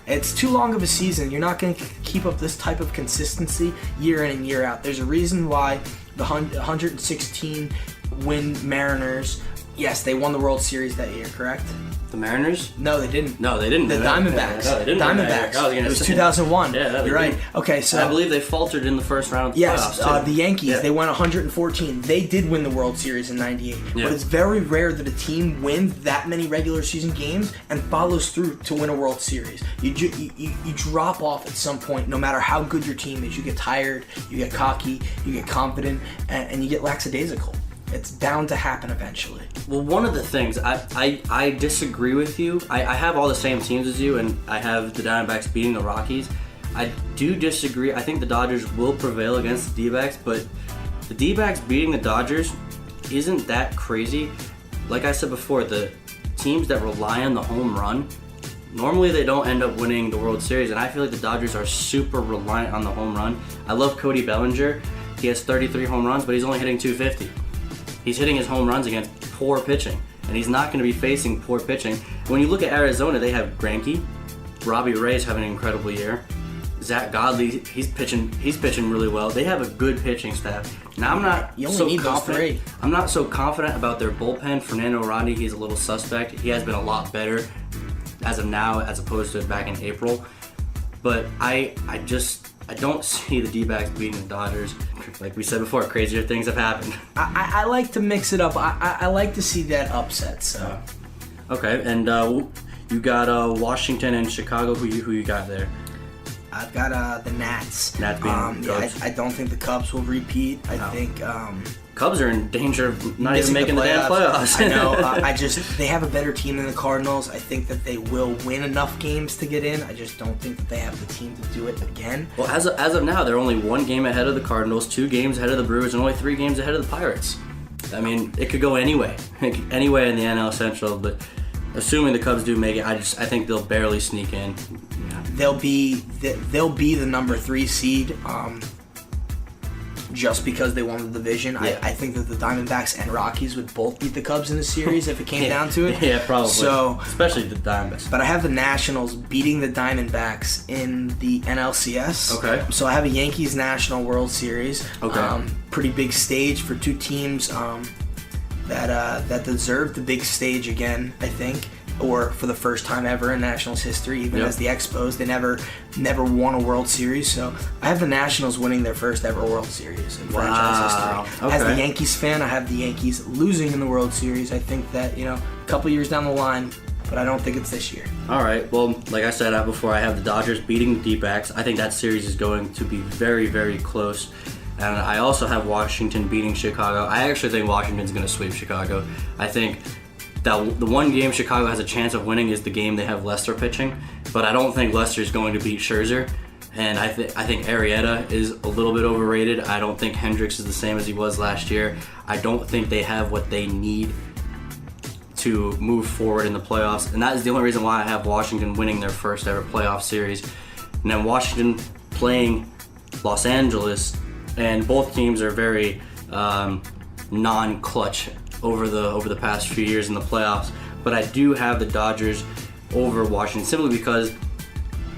It's too long of a season. You're not going to keep up this type of consistency year in and year out. There's a reason why the 116 win Mariners, yes, they won the World Series that year, correct? The Mariners? No, they didn't. No, they didn't. The Diamondbacks. No, they didn't. Diamondbacks. It was 2001. Yeah, you're right. Okay, so I believe they faltered in the first round of the playoffs. Yes, the Yankees, they went 114. They did win the World Series in 98. Yeah. But it's very rare that a team wins that many regular season games and follows through to win a World Series. You drop off at some point, no matter how good your team is. You get tired, you get cocky, you get confident, and you get lackadaisical. It's bound to happen eventually. Well, one of the things, I disagree with you. I have all the same teams as you, and I have the Diamondbacks beating the Rockies. I do disagree. I think the Dodgers will prevail against the D-backs, but the D-backs beating the Dodgers isn't that crazy. Like I said before, the teams that rely on the home run, normally they don't end up winning the World Series, and I feel like the Dodgers are super reliant on the home run. I love Cody Bellinger. He has 33 home runs, but he's only hitting 250. He's hitting his home runs against poor pitching, and he's not going to be facing poor pitching. When you look at Arizona, they have Greinke, Robbie Ray's having an incredible year, Zach Godley, he's pitching really well. They have a good pitching staff. Now I'm not so confident about their bullpen. Fernando Rodney, he's a little suspect. He has been a lot better as of now as opposed to back in April. But I don't see the D-backs beating the Dodgers. Like we said before, crazier things have happened. I like to mix it up. I like to see that upset. So. Okay, and you got Washington and Chicago. Who you got there? I've got the Nats. Nats being I don't think the Cubs will repeat. I think Cubs are in danger of not even making the damn playoffs. I know. They have a better team than the Cardinals. I think that they will win enough games to get in. I just don't think that they have the team to do it again. Well, as of now, they're only 1 game ahead of the Cardinals, 2 games ahead of the Brewers, and only 3 games ahead of the Pirates. I mean, it could go anyway in the NL Central, but assuming the Cubs do make it, I think they'll barely sneak in. Yeah. They'll be the number 3 seed. Just because they won the division. Yeah. I think that the Diamondbacks and Rockies would both beat the Cubs in the series if it came down to it. Yeah, probably. So, especially the Diamondbacks. But I have the Nationals beating the Diamondbacks in the NLCS. Okay. So I have a Yankees National World Series. Okay. Pretty big stage for 2 teams that deserve the big stage again, I think. Or for the first time ever in Nationals history, even as the Expos, they never won a World Series. So I have the Nationals winning their first ever World Series in franchise history. Okay. As the Yankees fan, I have the Yankees losing in the World Series. I think that, a couple years down the line, but I don't think it's this year. All right. Well, like I said before, I have the Dodgers beating the D-backs. I think that series is going to be very, very close. And I also have Washington beating Chicago. I actually think Washington's going to sweep Chicago. I think that the one game Chicago has a chance of winning is the game they have Lester pitching. But I don't think Lester's going to beat Scherzer. And I think Arrieta is a little bit overrated. I don't think Hendricks is the same as he was last year. I don't think they have what they need to move forward in the playoffs. And that is the only reason why I have Washington winning their first ever playoff series. And then Washington playing Los Angeles, and both teams are very non-clutch over the past few years in the playoffs. But I do have the Dodgers over Washington simply because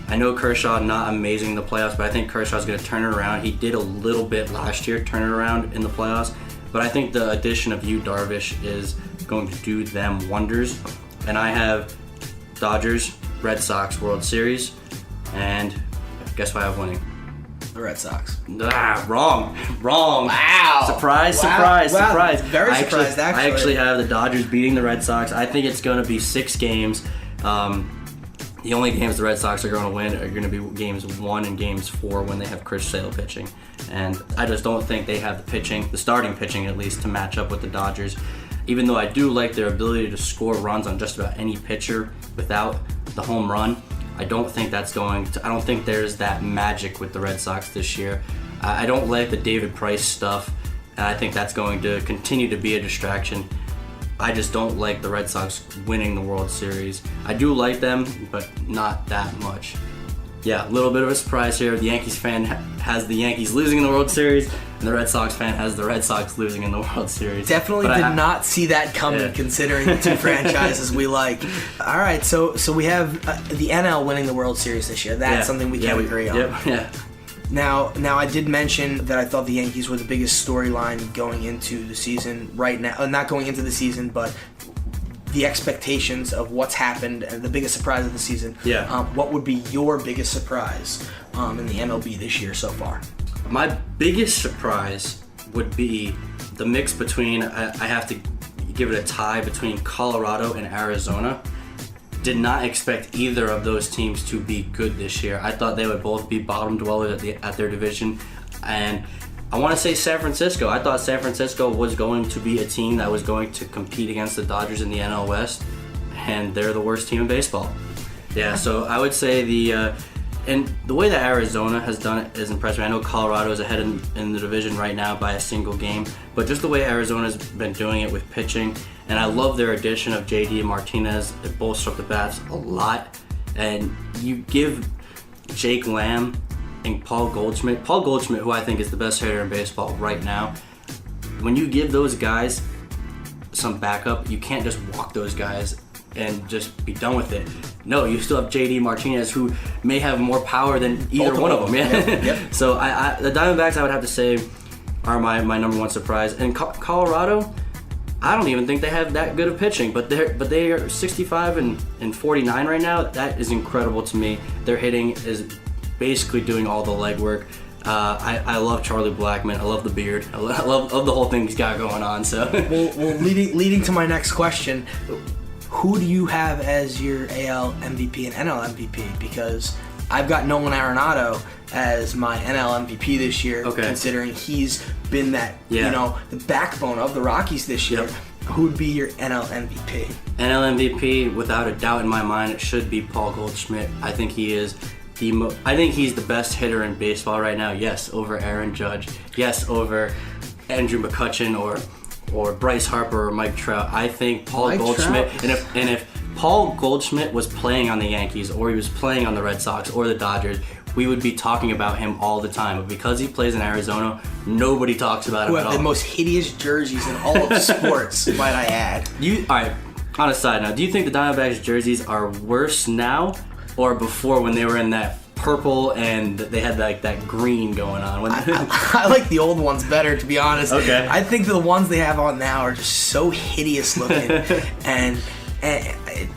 I know Kershaw not amazing in the playoffs, but I think Kershaw's going to turn it around. He did a little bit last year, turn it around in the playoffs, but I think the addition of Yu Darvish is going to do them wonders. And I have Dodgers, Red Sox World Series, and guess what I have winning? The Red Sox. Wrong. Wow. Surprise. Very surprised, actually. I actually have the Dodgers beating the Red Sox. I think it's going to be 6 games. The only games the Red Sox are going to win are going to be games 1 and games 4 when they have Chris Sale pitching. And I just don't think they have the pitching, the starting pitching at least, to match up with the Dodgers. Even though I do like their ability to score runs on just about any pitcher without the home run, I don't think I don't think there's that magic with the Red Sox this year. I don't like the David Price stuff, and I think that's going to continue to be a distraction. I just don't like the Red Sox winning the World Series. I do like them, but not that much. Yeah, a little bit of a surprise here. The Yankees fan has the Yankees losing in the World Series, and the Red Sox fan has the Red Sox losing in the World Series. Definitely did not see that coming, considering the two franchises we like. All right, so we have the NL winning the World Series this year. That's something we can agree on. Yeah. Now I did mention that I thought the Yankees were the biggest storyline going into the season right now. Not going into the season, but the expectations of what's happened and the biggest surprise of the season. Yeah. What would be your biggest surprise in the MLB this year so far? My biggest surprise would be the mix between, I have to give it a tie between Colorado and Arizona. Did not expect either of those teams to be good this year. I thought they would both be bottom dwellers at their division. And I want to say San Francisco. I thought San Francisco was going to be a team that was going to compete against the Dodgers in the NL West, and they're the worst team in baseball. Yeah, so I would say and the way that Arizona has done it is impressive. I know Colorado is ahead in the division right now by a single game, but just the way Arizona's been doing it with pitching, and I love their addition of JD Martinez. It bolsters up the bats a lot, and you give Jake Lamb and Paul Goldschmidt, who I think is the best hitter in baseball right now, when you give those guys some backup, you can't just walk those guys and just be done with it. No, you still have JD Martinez, who may have more power than either one of them. Yeah. Yep. So the Diamondbacks, I would have to say, are my number one surprise. And Colorado, I don't even think they have that good of pitching, but they are 65 and 49 right now. That is incredible to me. Their hitting is basically doing all the legwork. I love Charlie Blackmon. I love the beard. I love the whole thing he's got going on. So well, leading to my next question. Who do you have as your AL MVP and NL MVP? Because I've got Nolan Arenado as my NL MVP this year, considering he's been that, the backbone of the Rockies this year. Yep. Who would be your NL MVP? NL MVP, without a doubt in my mind, it should be Paul Goldschmidt. I think he is I think he's the best hitter in baseball right now. Yes, over Aaron Judge. Yes, over Andrew McCutchen or Bryce Harper or Mike Trout. I think Paul Goldschmidt, and if Paul Goldschmidt was playing on the Yankees or he was playing on the Red Sox or the Dodgers, we would be talking about him all the time. But because he plays in Arizona, nobody talks about him at all. Who have the most hideous jerseys in all of sports, might I add. All right, on a side note, do you think the Diamondbacks jerseys are worse now or before, when they were in that purple and they had like that green going on? I like the old ones better, to be honest. Okay. I think the ones they have on now are just so hideous looking. and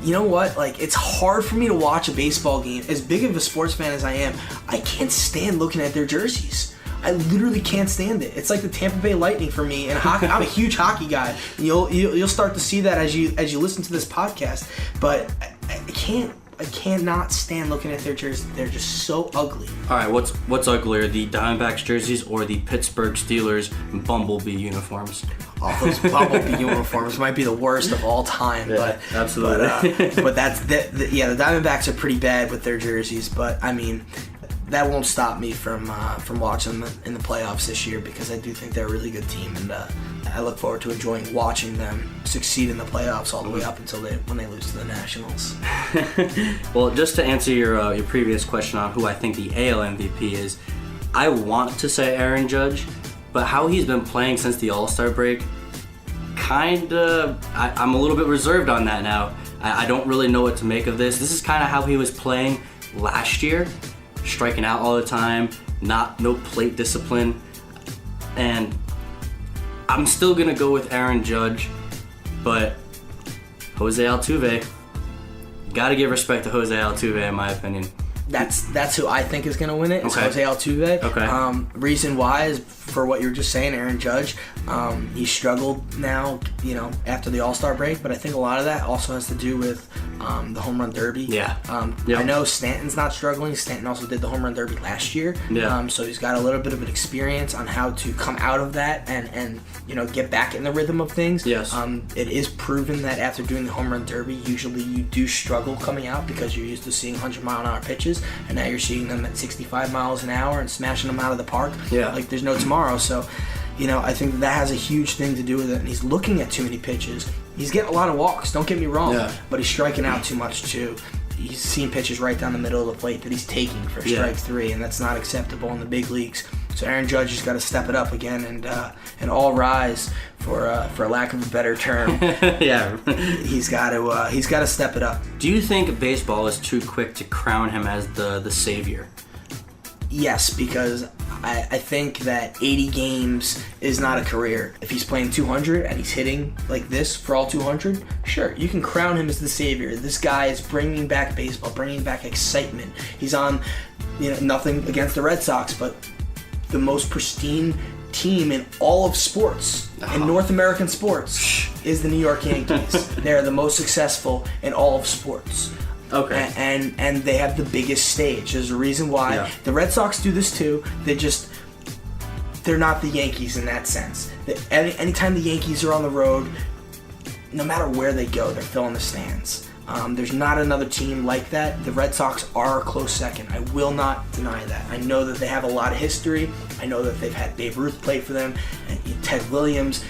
you know what? Like, it's hard for me to watch a baseball game. As big of a sports fan as I am, I can't stand looking at their jerseys. I literally can't stand it. It's like the Tampa Bay Lightning for me. And hockey, I'm a huge hockey guy. You'll start to see that as you listen to this podcast. But I cannot stand looking at their jerseys. They're just so ugly. All right, what's uglier, the Diamondbacks jerseys or the Pittsburgh Steelers Bumblebee uniforms? Oh, those Bumblebee uniforms might be the worst of all time. Yeah, but absolutely. But the Diamondbacks are pretty bad with their jerseys. But I mean, that won't stop me from watching them in the playoffs this year, because I do think they're a really good team, and I look forward to enjoying watching them succeed in the playoffs all the way up until when they lose to the Nationals. Well, just to answer your previous question on who I think the AL MVP is, I want to say Aaron Judge, but how he's been playing since the All-Star break, I'm a little bit reserved on that now. I don't really know what to make of this. This is kind of how he was playing last year, striking out all the time, no plate discipline, and I'm still gonna go with Aaron Judge, but Jose Altuve, gotta give respect to Jose Altuve in my opinion. That's who I think is going to win it. It's Okay. Jose Altuve. Okay. Reason why is for what you were just saying, Aaron Judge. He struggled now, after the All-Star break, but I think a lot of that also has to do with the home run derby. Yeah. I know Stanton's not struggling. Stanton also did the home run derby last year. Yeah. So he's got a little bit of an experience on how to come out of that and get back in the rhythm of things. Yes. It is proven that after doing the home run derby, usually you do struggle coming out because you're used to seeing 100-mile-an-hour pitches, and now you're seeing them at 65 miles an hour and smashing them out of the park. Yeah. Like there's no tomorrow. So, I think that has a huge thing to do with it. And he's looking at too many pitches. He's getting a lot of walks, don't get me wrong, Yeah. but he's striking out too much too. He's seeing pitches right down the middle of the plate that he's taking for strike three, and that's not acceptable in the big leagues. So Aaron Judge has got to step it up again, and all rise for lack of a better term. Yeah. He's got to step it up. Do you think baseball is too quick to crown him as the savior? Yes, because I think that 80 games is not a career. If he's playing 200 and he's hitting like this for all 200, sure, you can crown him as the savior. This guy is bringing back baseball, bringing back excitement. He's on, nothing against the Red Sox, but the most pristine team in all of sports, in North American sports, is the New York Yankees. They're the most successful in all of sports. Okay. And they have the biggest stage. There's a reason why. Yeah. The Red Sox do this too. They're not the Yankees in that sense. Anytime the Yankees are on the road, no matter where they go, they're filling the stands. There's not another team like that. The Red Sox are a close second. I will not deny that. I know that they have a lot of history. I know that they've had Babe Ruth play for them, and Ted Williams.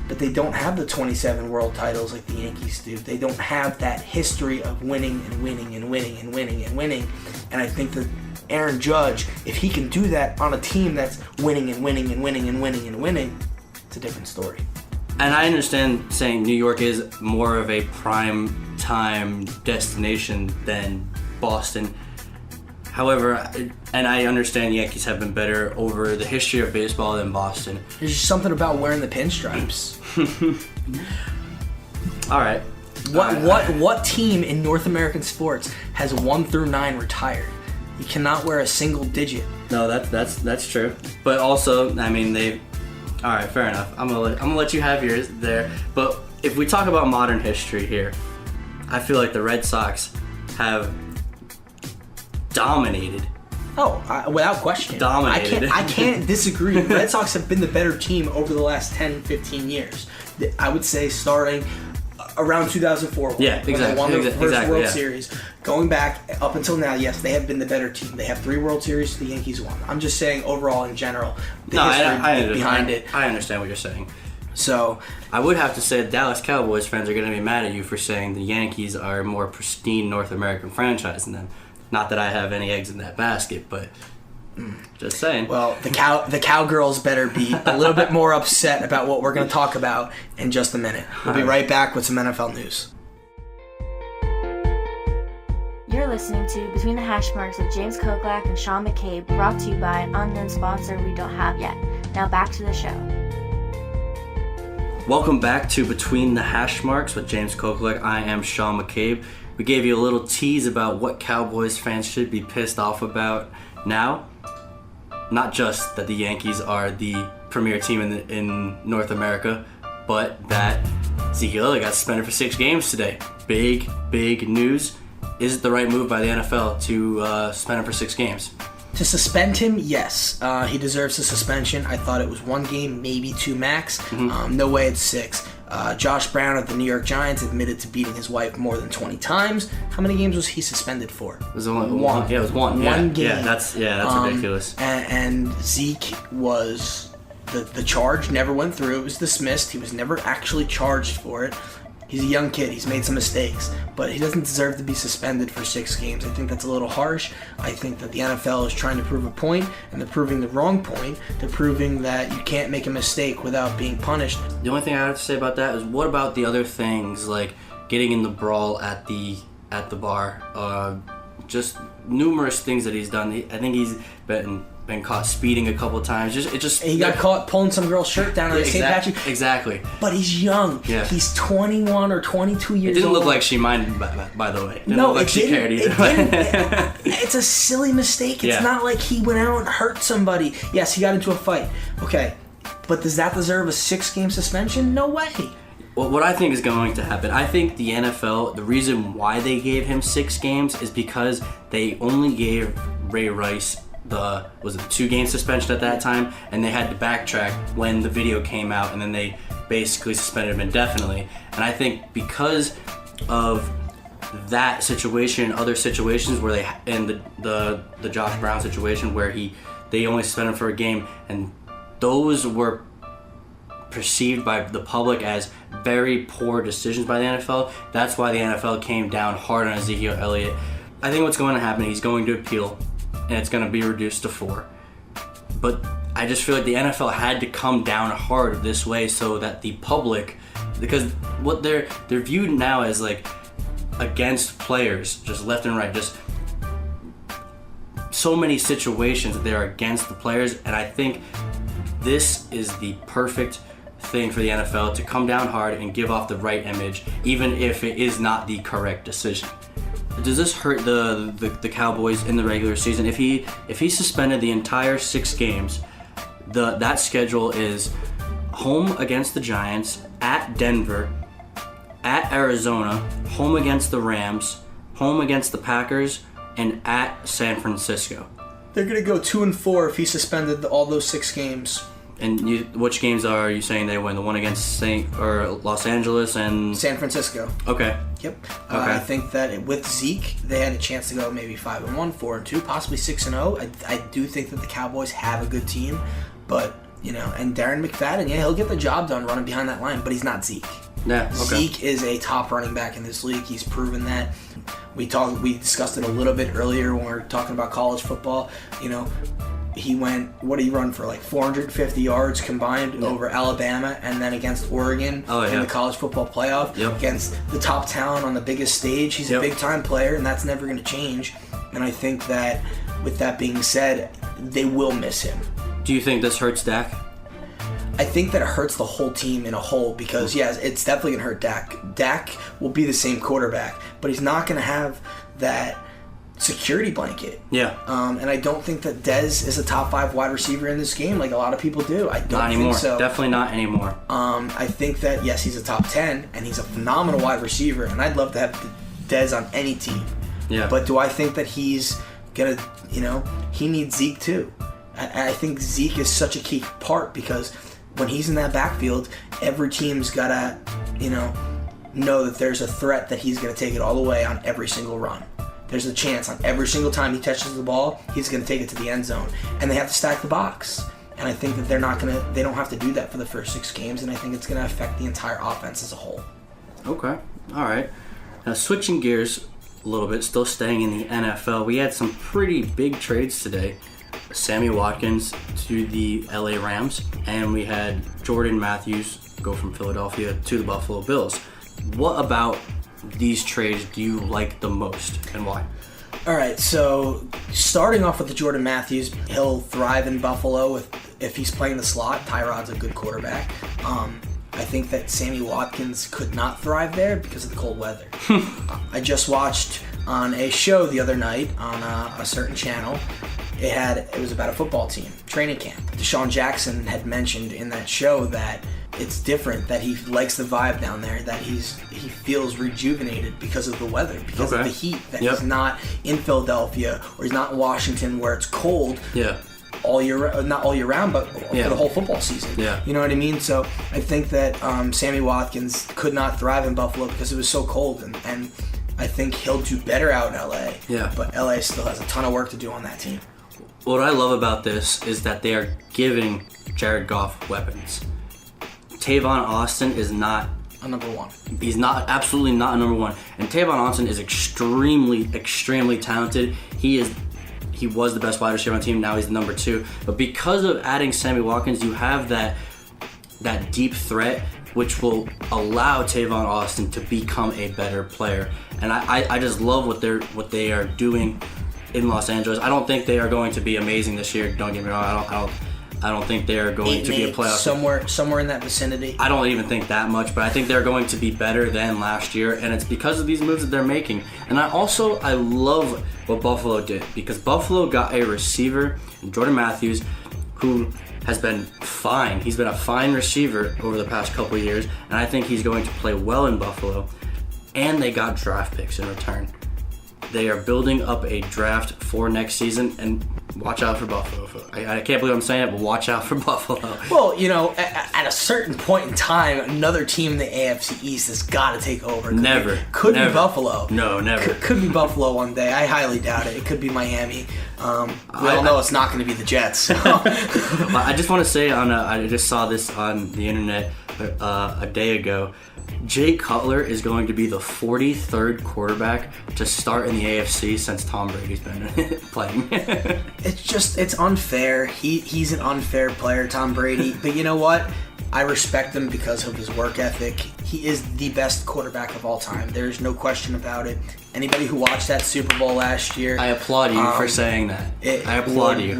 But they don't have the 27 world titles like the Yankees do. They don't have that history of winning and winning and winning and winning and winning. And I think that Aaron Judge, if he can do that on a team that's winning and winning and winning and winning and winning, it's a different story. And I understand saying New York is more of a prime time destination than Boston. However, and I understand Yankees have been better over the history of baseball than Boston. There's just something about wearing the pinstripes. All right. What team in North American sports has 1 through 9 retired? You cannot wear a single digit. No, that's true. But also, I mean, all right, fair enough. I'm gonna let you have yours there. But if we talk about modern history here, I feel like the Red Sox have dominated. Oh, without question. Dominated. I can't disagree. The Red Sox have been the better team over the last 10, 15 years. I would say starting around 2004. Yeah, when they won their first exactly, World yeah. Series. Going back up until now, yes, they have been the better team. They have 3 World Series, the Yankees won. I'm just saying overall in general, the history behind it. I understand what you're saying. So I would have to say Dallas Cowboys fans are going to be mad at you for saying the Yankees are a more pristine North American franchise than them. Not that I have any eggs in that basket, but just saying. Well, the Cowgirls better be a little bit more upset about what we're going to talk about in just a minute. We'll be right back with some NFL news. You're listening to Between the Hash Marks with James Koklak and Sean McCabe, brought to you by an unknown sponsor we don't have yet. Now back to the show. Welcome back to Between the Hash Marks with James Koklak. I am Sean McCabe. We gave you a little tease about what Cowboys fans should be pissed off about now. not just that the Yankees are the premier team in North America, but that Zeke Elliott got suspended for 6 games today. Big news. Is it the right move by the NFL to suspend him for 6 games? To suspend him, yes. He deserves a suspension. I thought it was 1 game, maybe 2 max. No way it's 6. Josh Brown of the New York Giants admitted to beating his wife more than 20 times. How many games was he suspended for? It was only 1. Yeah, it was 1. One game. Yeah, that's ridiculous. And Zeke was the charge never went through. It was dismissed. He was never actually charged for it. He's a young kid. He's made some mistakes, but he doesn't deserve to be suspended for 6 games. I think that's a little harsh. I think that the NFL is trying to prove a point, and they're proving the wrong point. They're proving that you can't make a mistake without being punished. The only thing I have to say about that is, what about the other things, like getting in the brawl at the bar? Just numerous things that he's done. I think he's been caught speeding a couple times. He got caught pulling some girl's shirt down on St. Patrick. Exactly. But he's young. Yeah. He's 21 or 22 years old. It didn't look like she minded, by the way. It didn't No, look like she cared either. It's a silly mistake. It's not like he went out and hurt somebody. Yes, he got into a fight. Okay. But does that deserve a 6-game suspension? No way. Well, what I think is going to happen, I think the NFL, the reason why they gave him 6 games is because they only gave Ray Rice the 2-game suspension at that time, and they had to backtrack when the video came out, and then they basically suspended him indefinitely. And I think because of that situation, other situations where the Josh Brown situation where they only suspended him for a game, and those were perceived by the public as very poor decisions by the NFL. That's why the NFL came down hard on Ezekiel Elliott. I think what's going to happen, he's going to appeal, and it's going to be reduced to 4. But I just feel like the NFL had to come down hard this way so that the public, because what they're viewed now as like against players, just left and right, just so many situations that they're against the players, and I think this is the perfect thing for the NFL to come down hard and give off the right image, even if it is not the correct decision. Does this hurt the Cowboys in the regular season? If he suspended the entire 6 games, that schedule is home against the Giants, at Denver, at Arizona, home against the Rams, home against the Packers, and at San Francisco. They're going to go 2-4 if he suspended all those 6 games. And which games are you saying they win? The one against Los Angeles and San Francisco. Okay. Yep. Okay. I think that with Zeke, they had a chance to go maybe 5-1, 4-2, possibly 6-0. I do think that the Cowboys have a good team, but and Darren McFadden, he'll get the job done running behind that line, but he's not Zeke. Yeah. Okay. Zeke is a top running back in this league. He's proven that. We discussed it a little bit earlier when we were talking about college football. He went, what did he run for, like 450 yards combined over Alabama, and then against Oregon in the college football playoff against the top talent on the biggest stage. He's a big-time player, and that's never going to change. And I think that, with that being said, they will miss him. Do you think this hurts Dak? I think that it hurts the whole team in a whole because, yes, it's definitely going to hurt Dak. Dak will be the same quarterback, but he's not going to have that security blanket. Yeah. And I don't think that Dez is a top 5 wide receiver in this game like a lot of people do. I don't not anymore. think so. Definitely not anymore. I think that, yes, he's a top 10, and he's a phenomenal wide receiver, and I'd love to have Dez on any team. Yeah. But do I think that he's going to, he needs Zeke too. I think Zeke is such a key part because when he's in that backfield, every team's got to, know that there's a threat that he's going to take it all the way on every single run. There's a chance on every single time he touches the ball, he's going to take it to the end zone. And they have to stack the box. And I think that they don't have to do that for the first 6 games, and I think it's going to affect the entire offense as a whole. Okay. All right. Now, switching gears a little bit, still staying in the NFL, we had some pretty big trades today. Sammy Watkins to the LA Rams, and we had Jordan Matthews go from Philadelphia to the Buffalo Bills. What about these trades do you like the most, and why? All right, so starting off with the Jordan Matthews, he'll thrive in Buffalo if he's playing the slot. Tyrod's a good quarterback. I think that Sammy Watkins could not thrive there because of the cold weather. I just watched on a show the other night on a certain channel it was about a football team, training camp. Deshaun Jackson had mentioned in that show that it's different, that he likes the vibe down there, that he feels rejuvenated because of the weather, because of the heat, that he's not in Philadelphia or he's not in Washington where it's cold. All year, not all year round, but for the whole football season. You know what I mean? So I think that Sammy Watkins could not thrive in Buffalo because it was so cold, and I think he'll do better out in LA. But LA still has a ton of work to do on that team. What I love about this is that they are giving Jared Goff weapons. Tavon Austin is not a number one. He's absolutely not a number one. And Tavon Austin is extremely, extremely talented. He was the best wide receiver on the team. Now he's the number 2. But because of adding Sammy Watkins, you have that deep threat, which will allow Tavon Austin to become a better player. And I just love what they are doing in Los Angeles. I don't think they are going to be amazing this year. Don't get me wrong. I don't think they are going to be a playoff. Somewhere in that vicinity. I don't even think that much, but I think they're going to be better than last year, and it's because of these moves that they're making. And I love what Buffalo did, because Buffalo got a receiver, Jordan Matthews, who has been fine. He's been a fine receiver over the past couple of years, and I think he's going to play well in Buffalo. And they got draft picks in return. They are building up a draft for next season, and watch out for Buffalo. I can't believe I'm saying it, but watch out for Buffalo. Well, you know, at a certain point in time, another team in the AFC East has got to take over. Could be Buffalo. No, never. Could be Buffalo one day. I highly doubt it. It could be Miami. We all know it's not going to be the Jets. So. I just want to say, I just saw this on the internet a day ago. Jay Cutler is going to be the 43rd quarterback to start in the AFC since Tom Brady's been playing. It's unfair. He's an unfair player, Tom Brady. But you know what? I respect him because of his work ethic. He is the best quarterback of all time. There's no question about it. Anybody who watched that Super Bowl last year... I applaud you for saying that. I applaud you.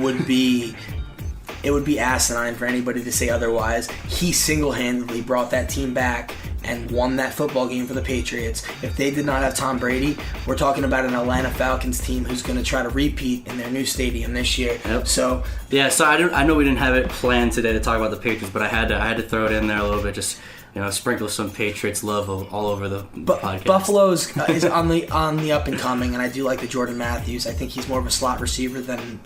It would be asinine for anybody to say otherwise. He single-handedly brought that team back and won that football game for the Patriots. If they did not have Tom Brady, we're talking about an Atlanta Falcons team who's going to try to repeat in their new stadium this year. So I know we didn't have it planned today to talk about the Patriots, but I had to throw it in there a little bit, just sprinkle some Patriots love all over the podcast. Buffalo is on the up and coming, and I do like the Jordan Matthews. I think he's more of a slot receiver than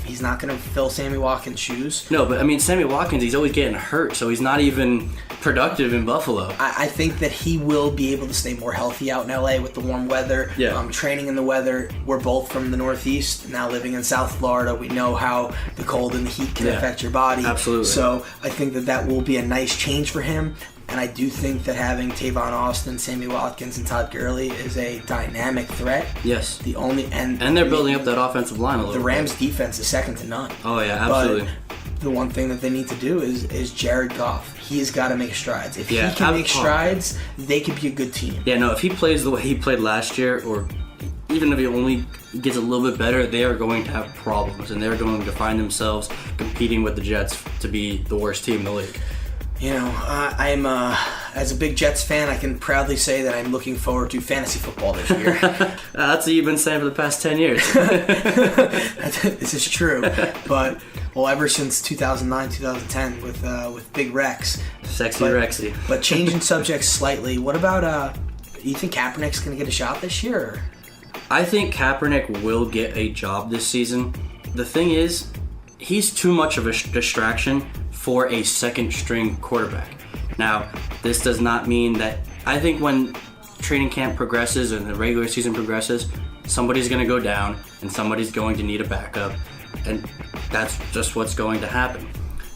he's not going to fill Sammy Watkins' shoes. No, but I mean Sammy Watkins, he's always getting hurt, so he's not even productive in Buffalo. I think that he will be able to stay more healthy out in LA with the warm weather. Training in the weather. We're both from the Northeast, now living in South Florida. We know how the cold and the heat can affect your body. Absolutely. So I think that will be a nice change for him. And I do think that having Tavon Austin, Sammy Watkins, and Todd Gurley is a dynamic threat. Yes. And they're building up that offensive line a little bit. The Rams' defense is second to none. Oh, yeah, absolutely. But the one thing that they need to do is Jared Goff. He's got to make strides. If he can make strides, they could be a good team. Yeah, no, if he plays the way he played last year, or even if he only gets a little bit better, they are going to have problems, and they're going to find themselves competing with the Jets to be the worst team in the league. I'm as a big Jets fan, I can proudly say that I'm looking forward to fantasy football this year. That's what you've been saying for the past 10 years. This is true, but ever since 2009, 2010 with Big Rex, Rexy. But changing subjects slightly, what about you think Kaepernick's going to get a shot this year? Or? I think Kaepernick will get a job this season. The thing is, he's too much of a distraction for a second-string quarterback. Now, this does not mean that... I think when training camp progresses and the regular season progresses, somebody's going to go down and somebody's going to need a backup, and that's just what's going to happen.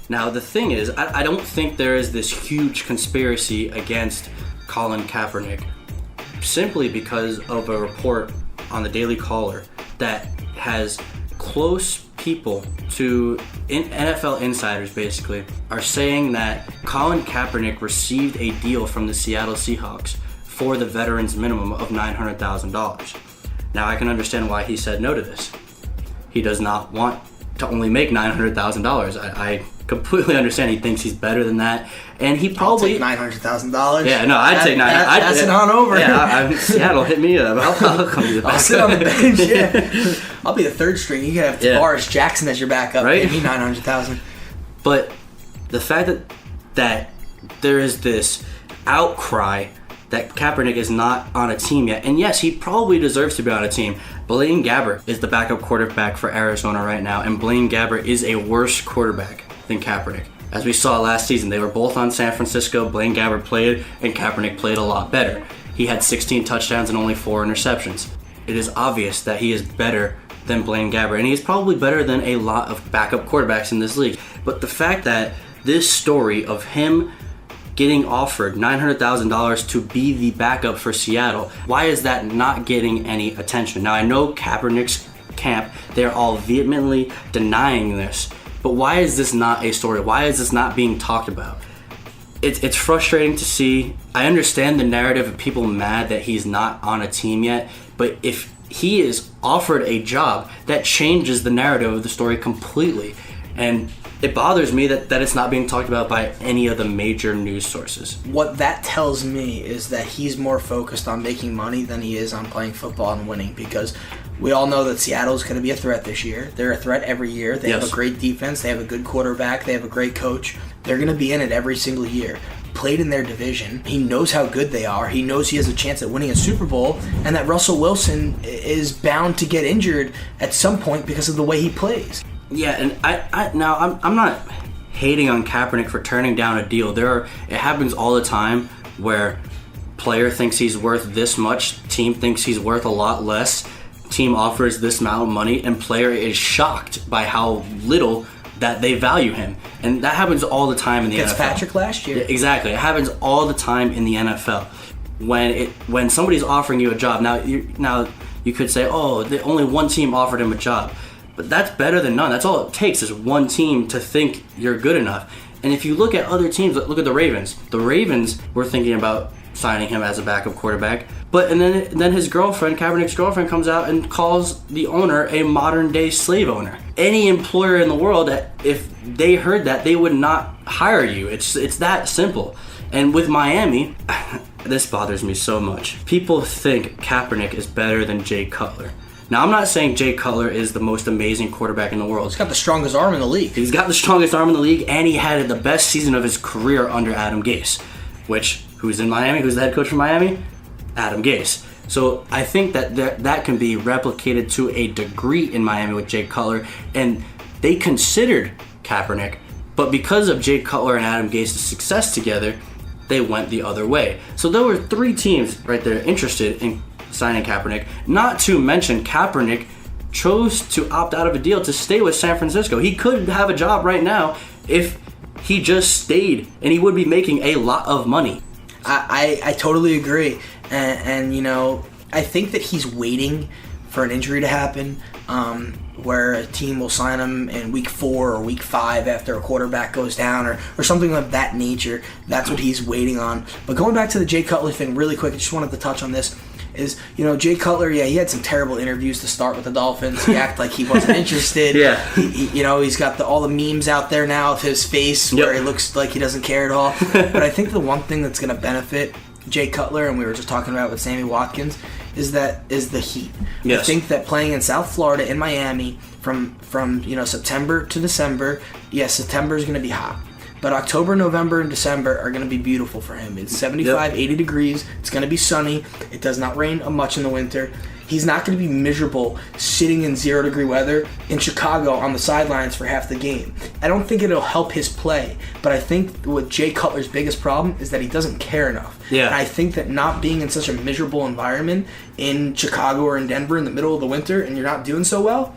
Now, the thing is, I don't think there is this huge conspiracy against Colin Kaepernick simply because of a report on the Daily Caller that has close people to NFL insiders basically are saying that Colin Kaepernick received a deal from the Seattle Seahawks for the veterans minimum of $900,000. Now I can understand why he said no to this. He does not want to only make $900,000. I completely understand. He thinks he's better than that, and he probably $900,000. Yeah, no, I'd take $900,000. Pass it on over. Yeah, Seattle, hit me up. I'll come to the backup. I'll sit on the bench. Yeah, I'll be the third string. You can have Tavares Jackson as your backup. Right? Pay me $900,000. But the fact that there is this outcry that Kaepernick is not on a team yet, and yes, he probably deserves to be on a team. Blaine Gabbert is the backup quarterback for Arizona right now, and Blaine Gabbert is a worse quarterback than Kaepernick. As we saw last season, they were both on San Francisco. Blaine Gabbert played, and Kaepernick played a lot better. He had 16 touchdowns and only 4 interceptions. It is obvious that he is better than Blaine Gabbert, and he's probably better than a lot of backup quarterbacks in this league. But the fact that this story of him getting offered $900,000 to be the backup for Seattle, why is that not getting any attention? Now, I know Kaepernick's camp, they're all vehemently denying this, but why is this not a story? Why is this not being talked about? It's frustrating to see. I understand the narrative of people mad that he's not on a team yet, but if he is offered a job, that changes the narrative of the story completely. And it bothers me that it's not being talked about by any of the major news sources. What that tells me is that he's more focused on making money than he is on playing football and winning, because we all know that Seattle's going to be a threat this year. They're a threat every year. They have a great defense. They have a good quarterback. They have a great coach. They're going to be in it every single year. Played in their division. He knows how good they are. He knows he has a chance at winning a Super Bowl, and that Russell Wilson is bound to get injured at some point because of the way he plays. Yeah, and I'm not hating on Kaepernick for turning down a deal. It happens all the time where player thinks he's worth this much, team thinks he's worth a lot less, team offers this amount of money, and player is shocked by how little that they value him. And that happens all the time in the NFL. Fitzpatrick last year. Exactly. It happens all the time in the NFL. When somebody's offering you a job, now you could say, oh, only one team offered him a job. But that's better than none. That's all it takes is one team to think you're good enough. And if you look at other teams, look at the Ravens. The Ravens were thinking about signing him as a backup quarterback. And then his girlfriend, Kaepernick's girlfriend, comes out and calls the owner a modern-day slave owner. Any employer in the world, if they heard that, they would not hire you. It's that simple. And with Miami, this bothers me so much. People think Kaepernick is better than Jay Cutler. Now, I'm not saying Jay Cutler is the most amazing quarterback in the world. He's got the strongest arm in the league. He's got the strongest arm in the league, and he had the best season of his career under Adam Gase, who's in Miami, who's the head coach for Miami? Adam Gase. So I think that can be replicated to a degree in Miami with Jay Cutler, and they considered Kaepernick, but because of Jay Cutler and Adam Gase's success together, they went the other way. So there were 3 teams right there interested in signing Kaepernick. Not to mention Kaepernick chose to opt out of a deal to stay with San Francisco. He could have a job right now if he just stayed, and he would be making a lot of money. I totally agree. And I think that he's waiting for an injury to happen, where a team will sign him in week 4 or week 5 after a quarterback goes down or something of that nature. That's what he's waiting on. But going back to the Jay Cutler thing really quick, I just wanted to touch on this. Is, Jay Cutler, he had some terrible interviews to start with the Dolphins. He acted like he wasn't interested. Yeah. He's got all the memes out there now of his face where he looks like he doesn't care at all. But I think the one thing that's going to benefit Jay Cutler, and we were just talking about with Sammy Watkins, is the heat. Yes. I think that playing in South Florida, in Miami, from September to December, September is going to be hot. But October, November, and December are going to be beautiful for him. It's 75, 80 degrees. It's going to be sunny. It does not rain much in the winter. He's not going to be miserable sitting in 0-degree weather in Chicago on the sidelines for half the game. I don't think it'll help his play, but I think what Jay Cutler's biggest problem is that he doesn't care enough. Yeah. And I think that not being in such a miserable environment in Chicago or in Denver in the middle of the winter and you're not doing so well,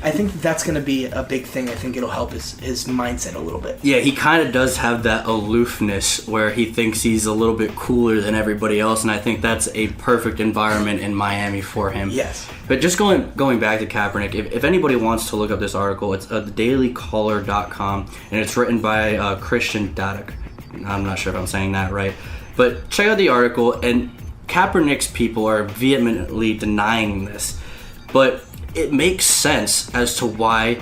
I think that's going to be a big thing. I think it'll help his mindset a little bit. Yeah, he kind of does have that aloofness where he thinks he's a little bit cooler than everybody else, and I think that's a perfect environment in Miami for him. Yes. But just going back to Kaepernick, if anybody wants to look up this article, it's thedailycaller.com, and it's written by Christian Dadek. I'm not sure if I'm saying that right. But check out the article, and Kaepernick's people are vehemently denying this. But it makes sense as to why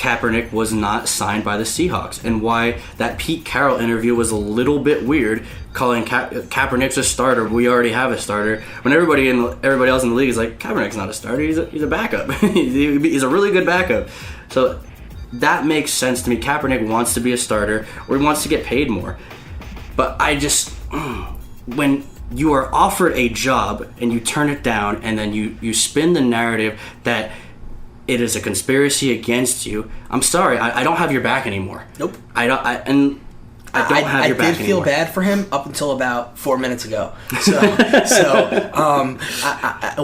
Kaepernick was not signed by the Seahawks, and why that Pete Carroll interview was a little bit weird, calling Kaepernick's a starter. We already have a starter. When everybody else in the league is like, Kaepernick's not a starter. He's a backup. He's a really good backup. So that makes sense to me. Kaepernick wants to be a starter, or he wants to get paid more. But I just, when you are offered a job and you turn it down, and then you spin the narrative that it is a conspiracy against you. I'm sorry, I don't have your back anymore. Nope. I don't have your back anymore. I did feel bad for him up until about 4 minutes ago. So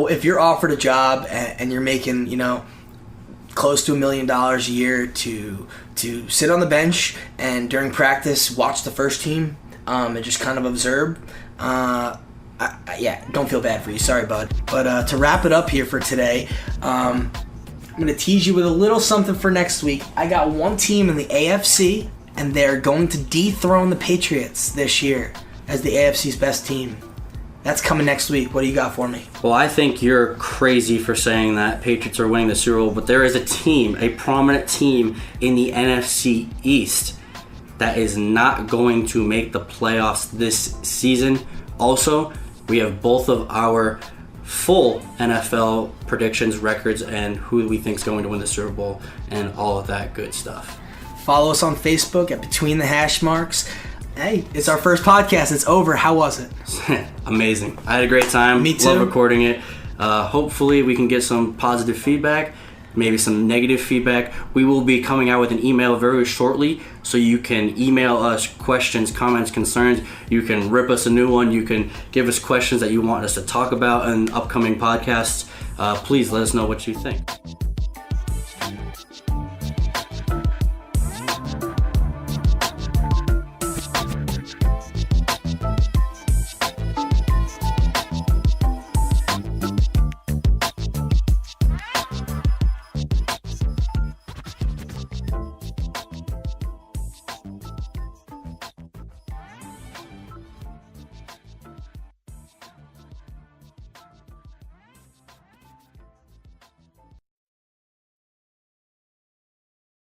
if you're offered a job and you're making, close to $1 million a year to sit on the bench and during practice watch the first team and just kind of observe, don't feel bad for you. Sorry, bud. But to wrap it up here for today, I'm going to tease you with a little something for next week. I got one team in the AFC, and they're going to dethrone the Patriots this year as the AFC's best team. That's coming next week. What do you got for me? Well, I think you're crazy for saying that Patriots are winning the Super Bowl, but there is a team, a prominent team in the NFC East that is not going to make the playoffs this season. Also, we have both of our full NFL predictions, records, and who we think is going to win the Super Bowl, and all of that good stuff. Follow us on Facebook at Between the Hash Marks. Hey, it's our first podcast. It's over. How was it? Amazing. I had a great time. Me too. Love recording it. Hopefully we can get some positive feedback, maybe some negative feedback. We will be coming out with an email very shortly, so you can email us questions, comments, concerns. You can rip us a new one. You can give us questions that you want us to talk about in upcoming podcasts. Please let us know what you think.